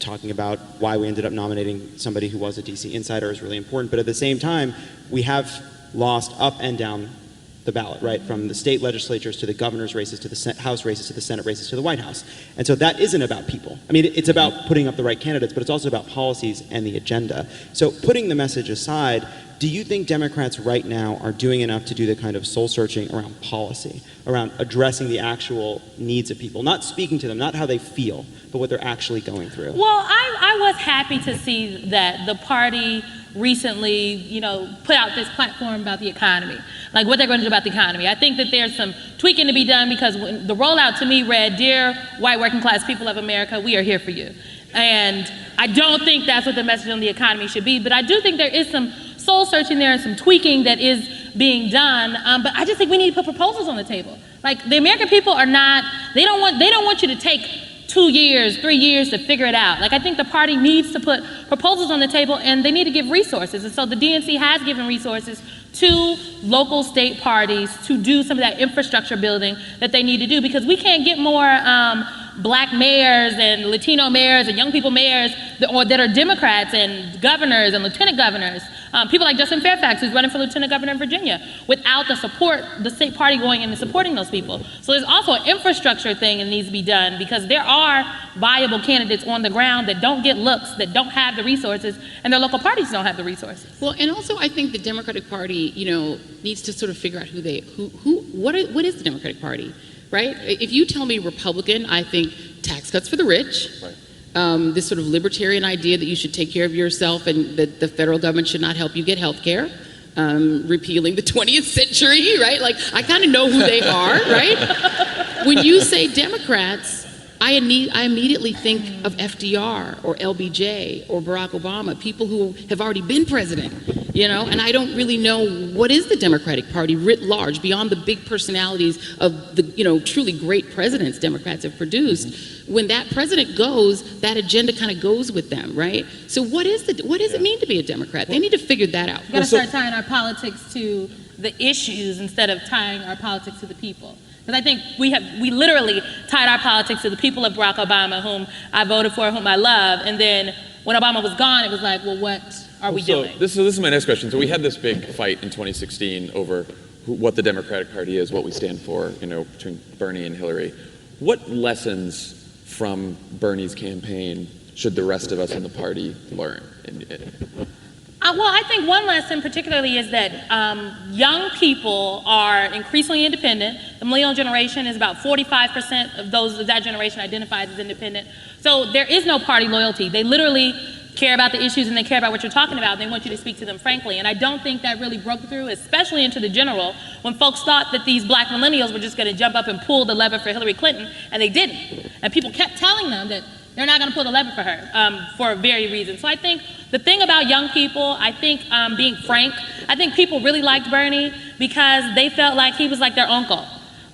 talking about why we ended up nominating somebody who was a DC insider is really important. But at the same time, we have lost up and down the ballot, right? From the state legislatures to the governor's races to the House races to the Senate races to the White House. And so that isn't about people. I mean, it's about putting up the right candidates, but it's also about policies and the agenda. So putting the message aside, do you think Democrats right now are doing enough to do the kind of soul searching around policy, around addressing the actual needs of people, not speaking to them, not how they feel, but what they're actually going through? Well, I was happy to see that the party recently, put out this platform about the economy, like what they're going to do about the economy. I think that there's some tweaking to be done because when the rollout to me read, "Dear white working class people of America, we are here for you." And I don't think that's what the message on the economy should be, but I do think there is some soul searching there and some tweaking that is being done. But I just think we need to put proposals on the table. Like, the American people are not, they don't want you to take 2 years, 3 years to figure it out. Like, I think the party needs to put proposals on the table and they need to give resources. And so the DNC has given resources to local state parties to do some of that infrastructure building that they need to do, because we can't get more black mayors and Latino mayors and young people mayors that are Democrats and governors and lieutenant governors, people like Justin Fairfax, who's running for lieutenant governor in Virginia, without the support, the state party going in and supporting those people. So there's also an infrastructure thing that needs to be done, because there are viable candidates on the ground that don't get looks, that don't have the resources, and their local parties don't have the resources. Well, and also I think the Democratic Party, needs to sort of figure out what is the Democratic Party? Right? If you tell me Republican, I think tax cuts for the rich, right. This sort of libertarian idea that you should take care of yourself and that the federal government should not help you get health care, repealing the 20th century, right? Like, I kind of know who they are, right? When you say Democrats, I immediately think of FDR or LBJ or Barack Obama, people who have already been president, and I don't really know what is the Democratic Party writ large, beyond the big personalities of the, truly great presidents Democrats have produced. Mm-hmm. When that president goes, that agenda kind of goes with them, right? So what does it mean to be a Democrat? They need to figure that out. We've got to start tying our politics to the issues instead of tying our politics to the people. Because I think we literally tied our politics to the people of Barack Obama, whom I voted for, whom I love, and then when Obama was gone, it was like, well, what are we doing? This is my next question. So we had this big fight in 2016 over what the Democratic Party is, what we stand for, between Bernie and Hillary. What lessons from Bernie's campaign should the rest of us in the party learn? Well, I think one lesson particularly is that young people are increasingly independent. The Millennial Generation is about 45% of those of that generation identifies as independent. So there is no party loyalty. They literally care about the issues and they care about what you're talking about. They want you to speak to them frankly. And I don't think that really broke through, especially into the general, when folks thought that these black millennials were just going to jump up and pull the lever for Hillary Clinton, and they didn't. And people kept telling them that they're not going to pull the lever for her for very reason. So I think the thing about young people, I think being frank, I think people really liked Bernie because they felt like he was like their uncle.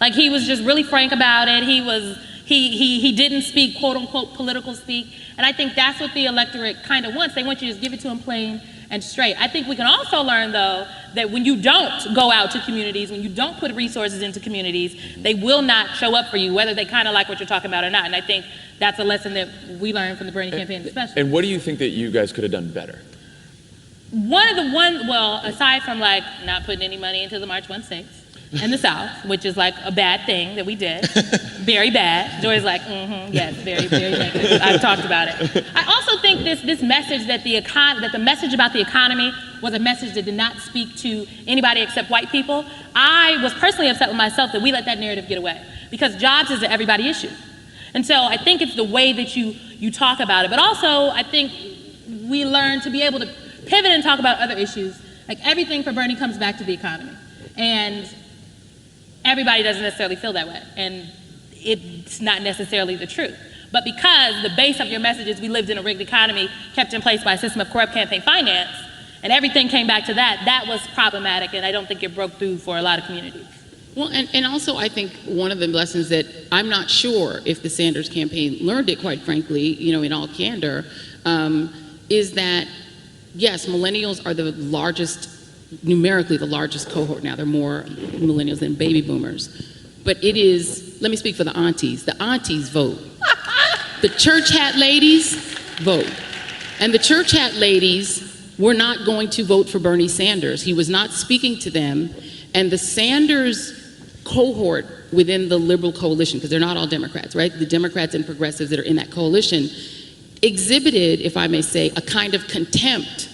Like he was just really frank about it. He didn't speak quote unquote political speak. And I think that's what the electorate kind of wants. They want you to just give it to them plain and straight. I think we can also learn, though, that when you don't go out to communities, when you don't put resources into communities, they will not show up for you, whether they kind of like what you're talking about or not. And I think that's a lesson that we learned from the Bernie campaign especially. And what do you think that you guys could have done better? Well, aside from like not putting any money into the March 16th in the South, which is like a bad thing that we did, very bad. Joy's like, yes, very, very negative. I've talked about it. I also think this message that the message about the economy was a message that did not speak to anybody except white people. I was personally upset with myself that we let that narrative get away, because jobs is an everybody issue. And so I think it's the way that you talk about it. But also, I think we learn to be able to pivot and talk about other issues. Like everything for Bernie comes back to the economy. And everybody doesn't necessarily feel that way. And it's not necessarily the truth. But because the base of your message is we lived in a rigged economy kept in place by a system of corrupt campaign finance, and everything came back to that, that was problematic, and I don't think it broke through for a lot of communities. Well, and also I think one of the lessons that I'm not sure if the Sanders campaign learned it, quite frankly, in all candor, is that, yes, millennials are the largest, numerically the largest cohort now. There are more millennials than baby boomers. But it is, let me speak for the aunties. The aunties vote. The church hat ladies vote. And the church hat ladies were not going to vote for Bernie Sanders. He was not speaking to them. And the Sanders cohort within the liberal coalition, because they're not all Democrats, right? The Democrats and progressives that are in that coalition exhibited, if I may say, a kind of contempt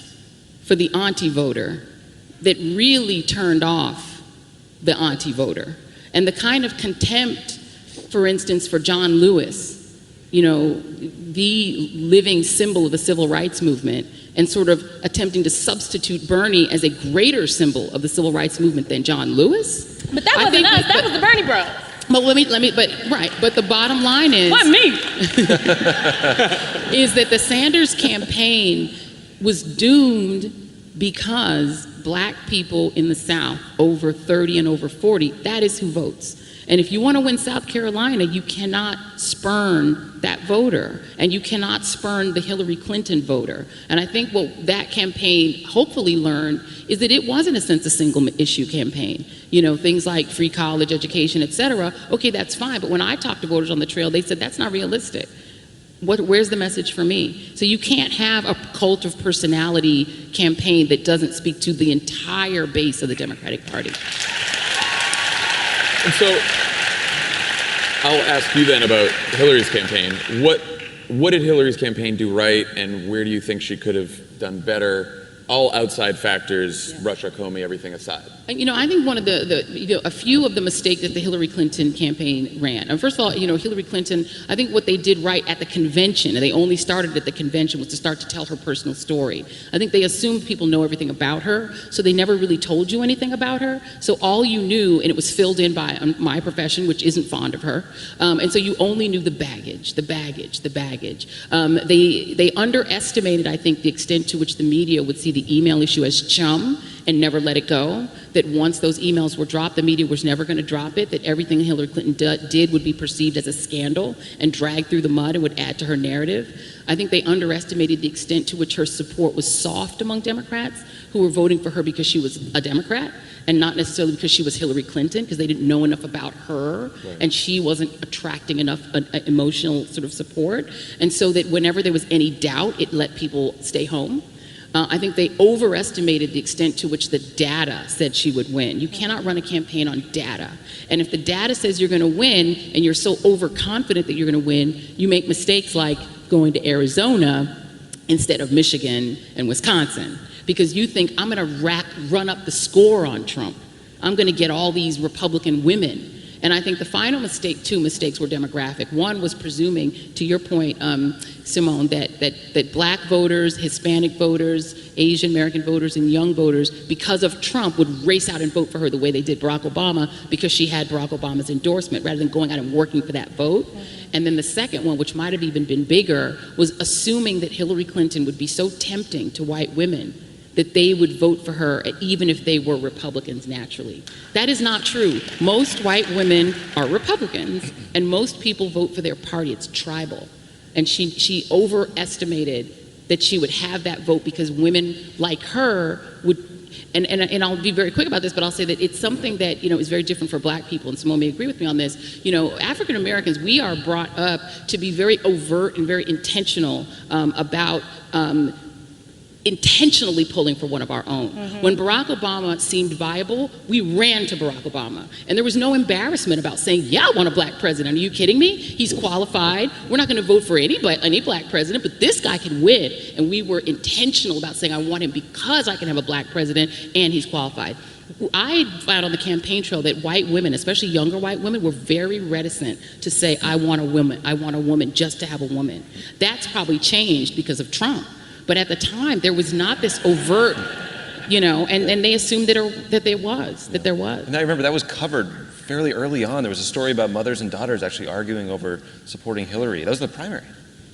for the auntie voter that really turned off the auntie voter. And the kind of contempt, for instance, for John Lewis, the living symbol of the civil rights movement, and sort of attempting to substitute Bernie as a greater symbol of the civil rights movement than John Lewis. But that wasn't us, that was the Bernie bros. But the bottom line is... Why me? is that the Sanders campaign was doomed because black people in the South, over 30 and over 40, that is who votes. And if you want to win South Carolina, you cannot spurn that voter, and you cannot spurn the Hillary Clinton voter. And I think what that campaign hopefully learned is that it wasn't a single issue campaign. Things like free college education, et cetera. Okay, that's fine. But when I talked to voters on the trail, they said that's not realistic. Where's the message for me? So you can't have a cult of personality campaign that doesn't speak to the entire base of the Democratic Party. And so I'll ask you then about Hillary's campaign. What did Hillary's campaign do right, and where do you think she could have done better? All outside factors, Russia, Comey, everything aside. I think one of a few of the mistakes that the Hillary Clinton campaign ran. And first of all, Hillary Clinton, I think what they did right at the convention, and they only started at the convention, was to start to tell her personal story. I think they assumed people know everything about her, so they never really told you anything about her. So all you knew, and it was filled in by my profession, which isn't fond of her, and so you only knew the baggage. They underestimated, I think, the extent to which the media would see the email issue as chum and never let it go, that once those emails were dropped, the media was never going to drop it, that everything Hillary Clinton did would be perceived as a scandal and dragged through the mud and would add to her narrative. I think they underestimated the extent to which her support was soft among Democrats who were voting for her because she was a Democrat and not necessarily because she was Hillary Clinton, because they didn't know enough about her, right. And she wasn't attracting enough emotional sort of support. And so that whenever there was any doubt, it let people stay home. I think they overestimated the extent to which the data said she would win. You cannot run a campaign on data. And if the data says you're going to win and you're so overconfident that you're going to win, you make mistakes like going to Arizona instead of Michigan and Wisconsin. Because you think, I'm going to run up the score on Trump. I'm going to get all these Republican women. And I think the final two mistakes were demographic. One was presuming, to your point, Symone, that black voters, Hispanic voters, Asian American voters, and young voters, because of Trump, would race out and vote for her the way they did Barack Obama because she had Barack Obama's endorsement, rather than going out and working for that vote. And then the second one, which might have even been bigger, was assuming that Hillary Clinton would be so tempting to white women that they would vote for her even if they were Republicans naturally. That is not true. Most white women are Republicans, and most people vote for their party. It's tribal. And she overestimated that she would have that vote because women like her would, and I'll be very quick about this, but I'll say that it's something that, is very different for black people, and Symone may agree with me on this. African Americans, we are brought up to be very overt and very intentional about intentionally pulling for one of our own. When Barack Obama seemed viable, we ran to Barack Obama. And there was no embarrassment about saying, yeah, I want a black president. Are you kidding me? He's qualified. We're not going to vote for any black president, but this guy can win. And we were intentional about saying, I want him because I can have a black president and he's qualified. I found on the campaign trail that white women, especially younger white women, were very reticent to say, I want a woman just to have a woman. That's probably changed because of Trump. But at the time, there was not this overt, and they assumed that there was. And I remember that was covered fairly early on. There was a story about mothers and daughters actually arguing over supporting Hillary. That was the primary.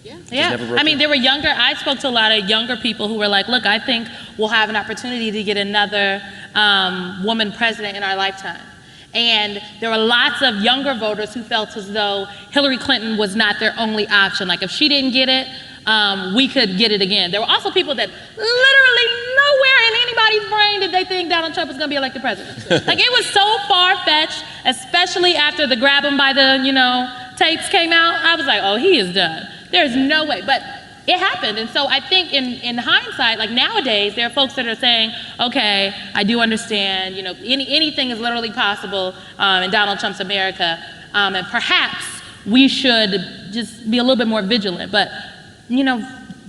Yeah. I mean, I spoke to a lot of younger people who were like, look, I think we'll have an opportunity to get another woman president in our lifetime. And there were lots of younger voters who felt as though Hillary Clinton was not their only option. Like, if she didn't get it, we could get it again. There were also people that literally nowhere in anybody's brain did they think Donald Trump was going to be elected president. Like, it was so far-fetched, especially after the grab him by the, tapes came out. I was like, oh, he is done. There's no way. But it happened. And so I think in hindsight, like nowadays, there are folks that are saying, okay, I do understand, anything is literally possible in Donald Trump's America. And perhaps we should just be a little bit more vigilant. But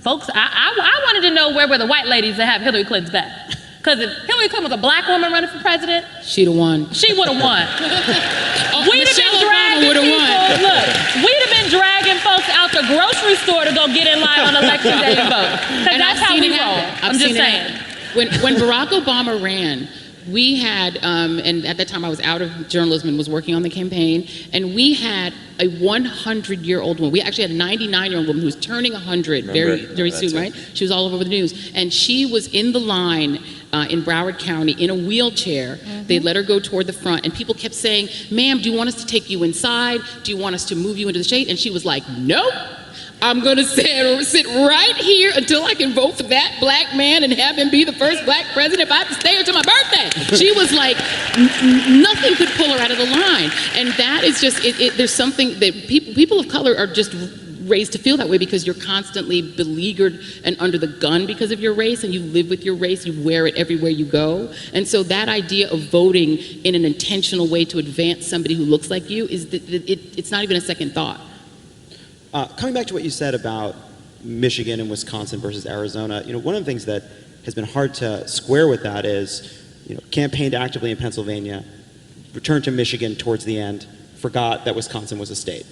folks, I wanted to know where were the white ladies that have Hillary Clinton's back. Because if Hillary Clinton was a black woman running for president, she'd have won. She would have won. We'd have been dragging people. Look, we'd have been dragging folks out the grocery store to go get in line on election day and vote. Because that's how we roll. I'm just saying. When Barack Obama ran, we had, and at that time I was out of journalism and was working on the campaign, and we had a 100-year-old woman. We actually had a 99-year-old woman who was turning 100 very soon, right? She was all over the news. And she was in the line in Broward County in a wheelchair. They let her go toward the front, and people kept saying, ma'am, do you want us to take you inside? Do you want us to move you into the shade? And she was like, nope. I'm going to sit right here until I can vote for that black man and have him be the first black president if I have to stay here until my birthday. She was like, nothing could pull her out of the line. And that is just, there's something that people of color are just raised to feel that way because you're constantly beleaguered and under the gun because of your race, and you live with your race, you wear it everywhere you go. And so that idea of voting in an intentional way to advance somebody who looks like you, it's not even a second thought. Coming back to what you said about Michigan and Wisconsin versus Arizona, one of the things that has been hard to square with that is, campaigned actively in Pennsylvania, returned to Michigan towards the end, forgot that Wisconsin was a state.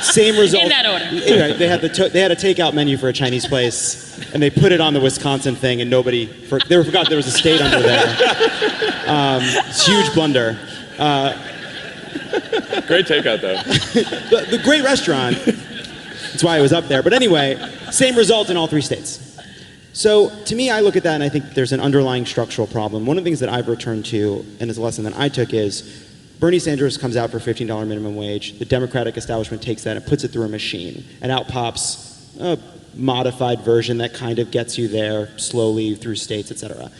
Same result. In that order. Right, they had a takeout menu for a Chinese place, and they put it on the Wisconsin thing, and they forgot there was a state under there. Huge blunder. Great takeout, though. The great restaurant. That's why it was up there. But anyway, same result in all three states. So to me, I look at that and I think there's an underlying structural problem. One of the things that I've returned to, and is a lesson that I took, is Bernie Sanders comes out for $15 minimum wage. The Democratic establishment takes that and puts it through a machine. And out pops a modified version that kind of gets you there slowly through states, etc.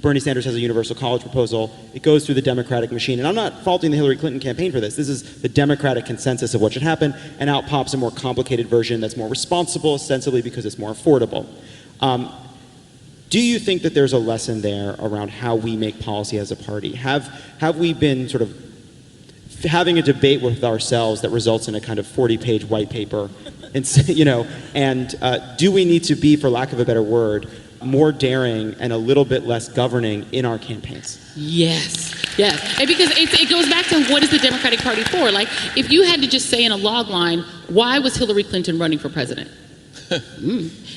Bernie Sanders has a universal college proposal. It goes through the Democratic machine. And I'm not faulting the Hillary Clinton campaign for this. This is the Democratic consensus of what should happen. And out pops a more complicated version that's more responsible, ostensibly because it's more affordable. Do you think that there's a lesson there around how we make policy as a party? Have we been sort of having a debate with ourselves that results in a kind of 40-page white paper? And do we need to be, for lack of a better word, more daring and a little bit less governing in our campaigns? Yes. And because it goes back to what is the Democratic Party for? Like, if you had to just say in a log line, why was Hillary Clinton running for president?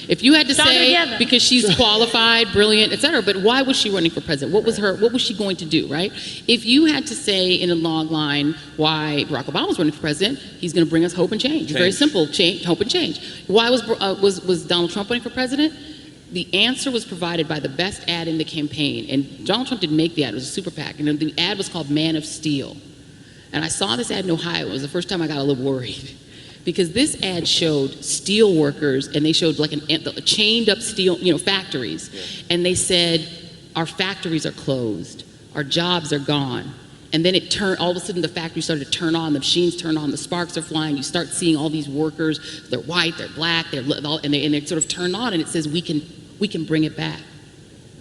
If you had to say because she's qualified, brilliant, etc., but why was she running for president? What was she going to do, right? If you had to say in a log line why Barack Obama was running for president, he's going to bring us hope and change. Very simple, hope and change. Why was Donald Trump running for president? The answer was provided by the best ad in the campaign. And Donald Trump didn't make the ad, it was a super PAC. And the ad was called Man of Steel. And I saw this ad in Ohio. It was the first time I got a little worried. Because this ad showed steel workers, and they showed like chained up steel, factories. Yeah. And they said, our factories are closed. Our jobs are gone. And then all of a sudden the factory started to turn on, the machines turn on, the sparks are flying, you start seeing all these workers, they're white, they're black, and they sort of turn on, and it says, we can bring it back.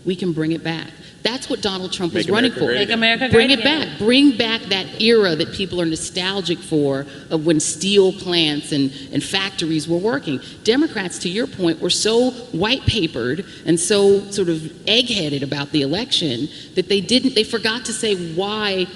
We can bring it back. That's what Donald Trump was running for. Make America bring great it again. back. Bring back that era that people are nostalgic for, of when steel plants and factories were working. Democrats, to your point, were so white-papered and so sort of egg-headed about the election that they forgot to say why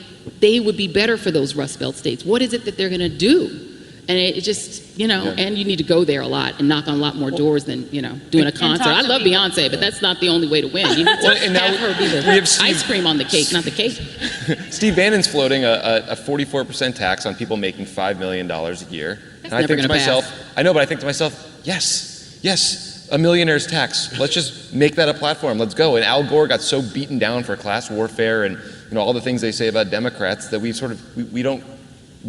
they would be better for those Rust Belt states. What is it that they're going to do? And it just, and you need to go there a lot and knock on a lot more doors than, doing a concert. I love Beyonce, but that's not the only way to win. You need to have her be the ice cream on the cake, not the cake. Steve Bannon's floating a 44% tax on people making $5 million a year. That's and I think to myself, pass. I know, but I think to myself, yes, a millionaire's tax. Let's just make that a platform. Let's go. And Al Gore got so beaten down for class warfare and all the things they say about Democrats that we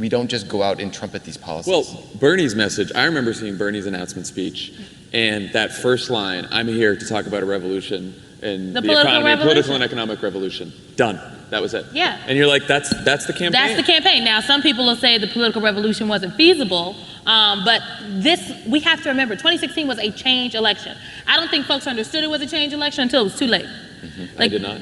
don't just go out and trumpet these policies. Well, Bernie's message, I remember seeing Bernie's announcement speech, and that first line, I'm here to talk about a revolution in the economy, political and economic revolution. Done. That was it. Yeah. And you're like, that's the campaign. That's the campaign. Now, some people will say the political revolution wasn't feasible, but we have to remember, 2016 was a change election. I don't think folks understood it was a change election until it was too late. I did not.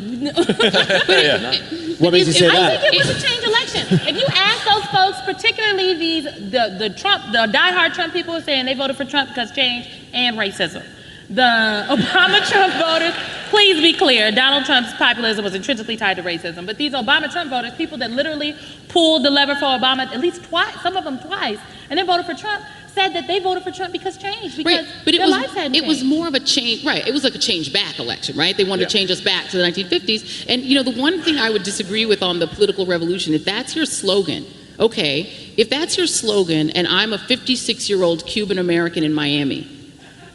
What makes you say that? I think it was a change election. If you ask those folks, particularly the diehard Trump people, are saying they voted for Trump because change and racism. The Obama-Trump voters, please be clear, Donald Trump's populism was intrinsically tied to racism. But these Obama-Trump voters, people that literally pulled the lever for Obama at least twice, some of them twice, and then voted for Trump, said that they voted for Trump because right. But their lives hadn't changed. It was more of a change, right? It was like a change back election, right? They wanted to change us back to the 1950s. And the one thing I would disagree with on the political revolution, if that's your slogan, okay, if that's your slogan, and I'm a 56-year-old Cuban American in Miami,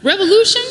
revolution?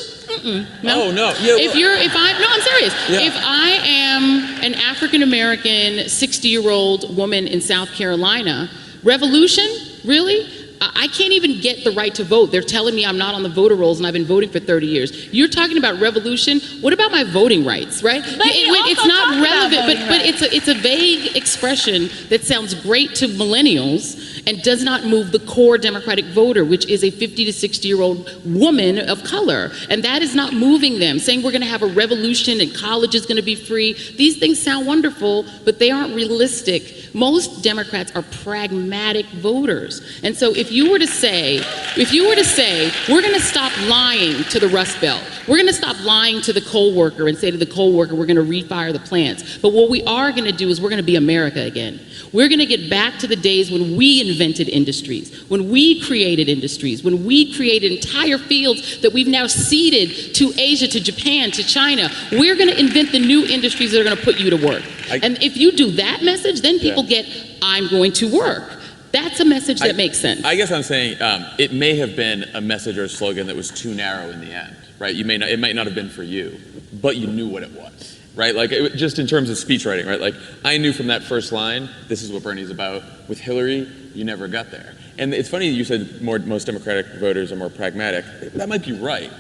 No. Oh no. I'm serious. Yeah. If I am an African American 60-year-old woman in South Carolina, revolution? Really? I can't even get the right to vote. They're telling me I'm not on the voter rolls and I've been voting for 30 years. You're talking about revolution. What about my voting rights, right? It's not relevant, but it's a vague expression that sounds great to millennials and does not move the core Democratic voter, which is a 50 to 60-year-old woman of color. And that is not moving them. Saying we're going to have a revolution and college is going to be free. These things sound wonderful, but they aren't realistic. Most Democrats are pragmatic voters. And so if you were to say, we're going to stop lying to the Rust Belt, we're going to stop lying to the coal worker and say to the coal worker, we're going to refire the plants. But what we are going to do is we're going to be America again. We're going to get back to the days when we invented industries, when we created industries, when we created entire fields that we've now ceded to Asia, to Japan, to China. We're going to invent the new industries that are going to put you to work. And if you do that message, then people get, I'm going to work. That's a message that makes sense. I guess I'm saying it may have been a message or a slogan that was too narrow in the end, right? It might not have been for you, but you knew what it was, right? Like just in terms of speech writing, right? Like I knew from that first line, this is what Bernie's about. With Hillary, you never got there. And it's funny you said most Democratic voters are more pragmatic. That might be right.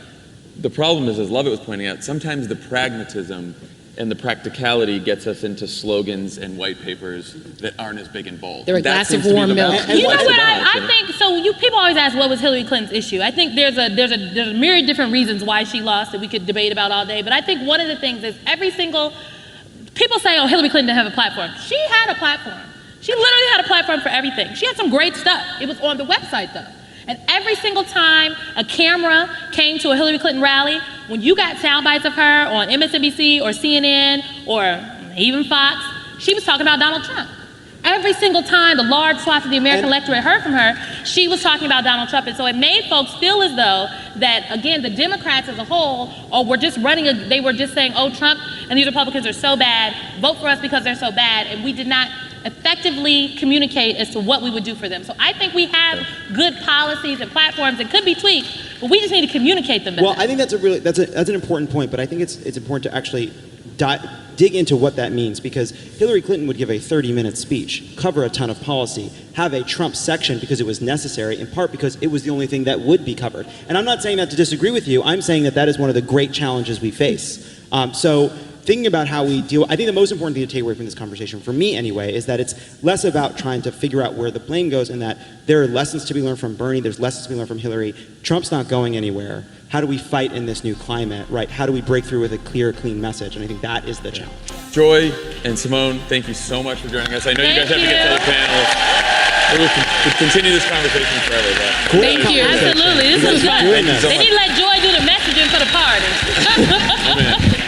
The problem is, as Lovett was pointing out, sometimes the pragmatism and the practicality gets us into slogans and white papers that aren't as big and bold. They're a glass of warm milk. You know what I think? So people always ask, what was Hillary Clinton's issue? I think there's a myriad different reasons why she lost that we could debate about all day. But I think one of the things is people say, oh, Hillary Clinton didn't have a platform. She had a platform. She literally had a platform for everything. She had some great stuff. It was on the website though. And every single time a camera came to a Hillary Clinton rally, when you got sound bites of her on MSNBC or CNN or even Fox, she was talking about Donald Trump. Every single time the large swath of the American electorate heard from her, she was talking about Donald Trump. And so it made folks feel as though that, again, the Democrats as a whole were just they were just saying, oh, Trump and these Republicans are so bad, vote for us because they're so bad. And we did not effectively communicate as to what we would do for them. So I think we have good policies and platforms that could be tweaked, but we just need to communicate them better. Well, I think that's an important point, but I think it's important to actually dig into what that means, because Hillary Clinton would give a 30-minute speech, cover a ton of policy, have a Trump section because it was necessary, in part because it was the only thing that would be covered. And I'm not saying that to disagree with you. I'm saying that is one of the great challenges we face. So thinking about how we deal, I think the most important thing to take away from this conversation, for me anyway, is that it's less about trying to figure out where the blame goes, and that there are lessons to be learned from Bernie, there's lessons to be learned from Hillary. Trump's not going anywhere. How do we fight in this new climate, right? How do we break through with a clear, clean message? And I think that is the challenge. Joy and Symone, thank you so much for joining us. I know you guys have to get to the panel. We'll continue this conversation forever. But Thank you. Absolutely. This was fun. They need to let Joy do the messaging for the party.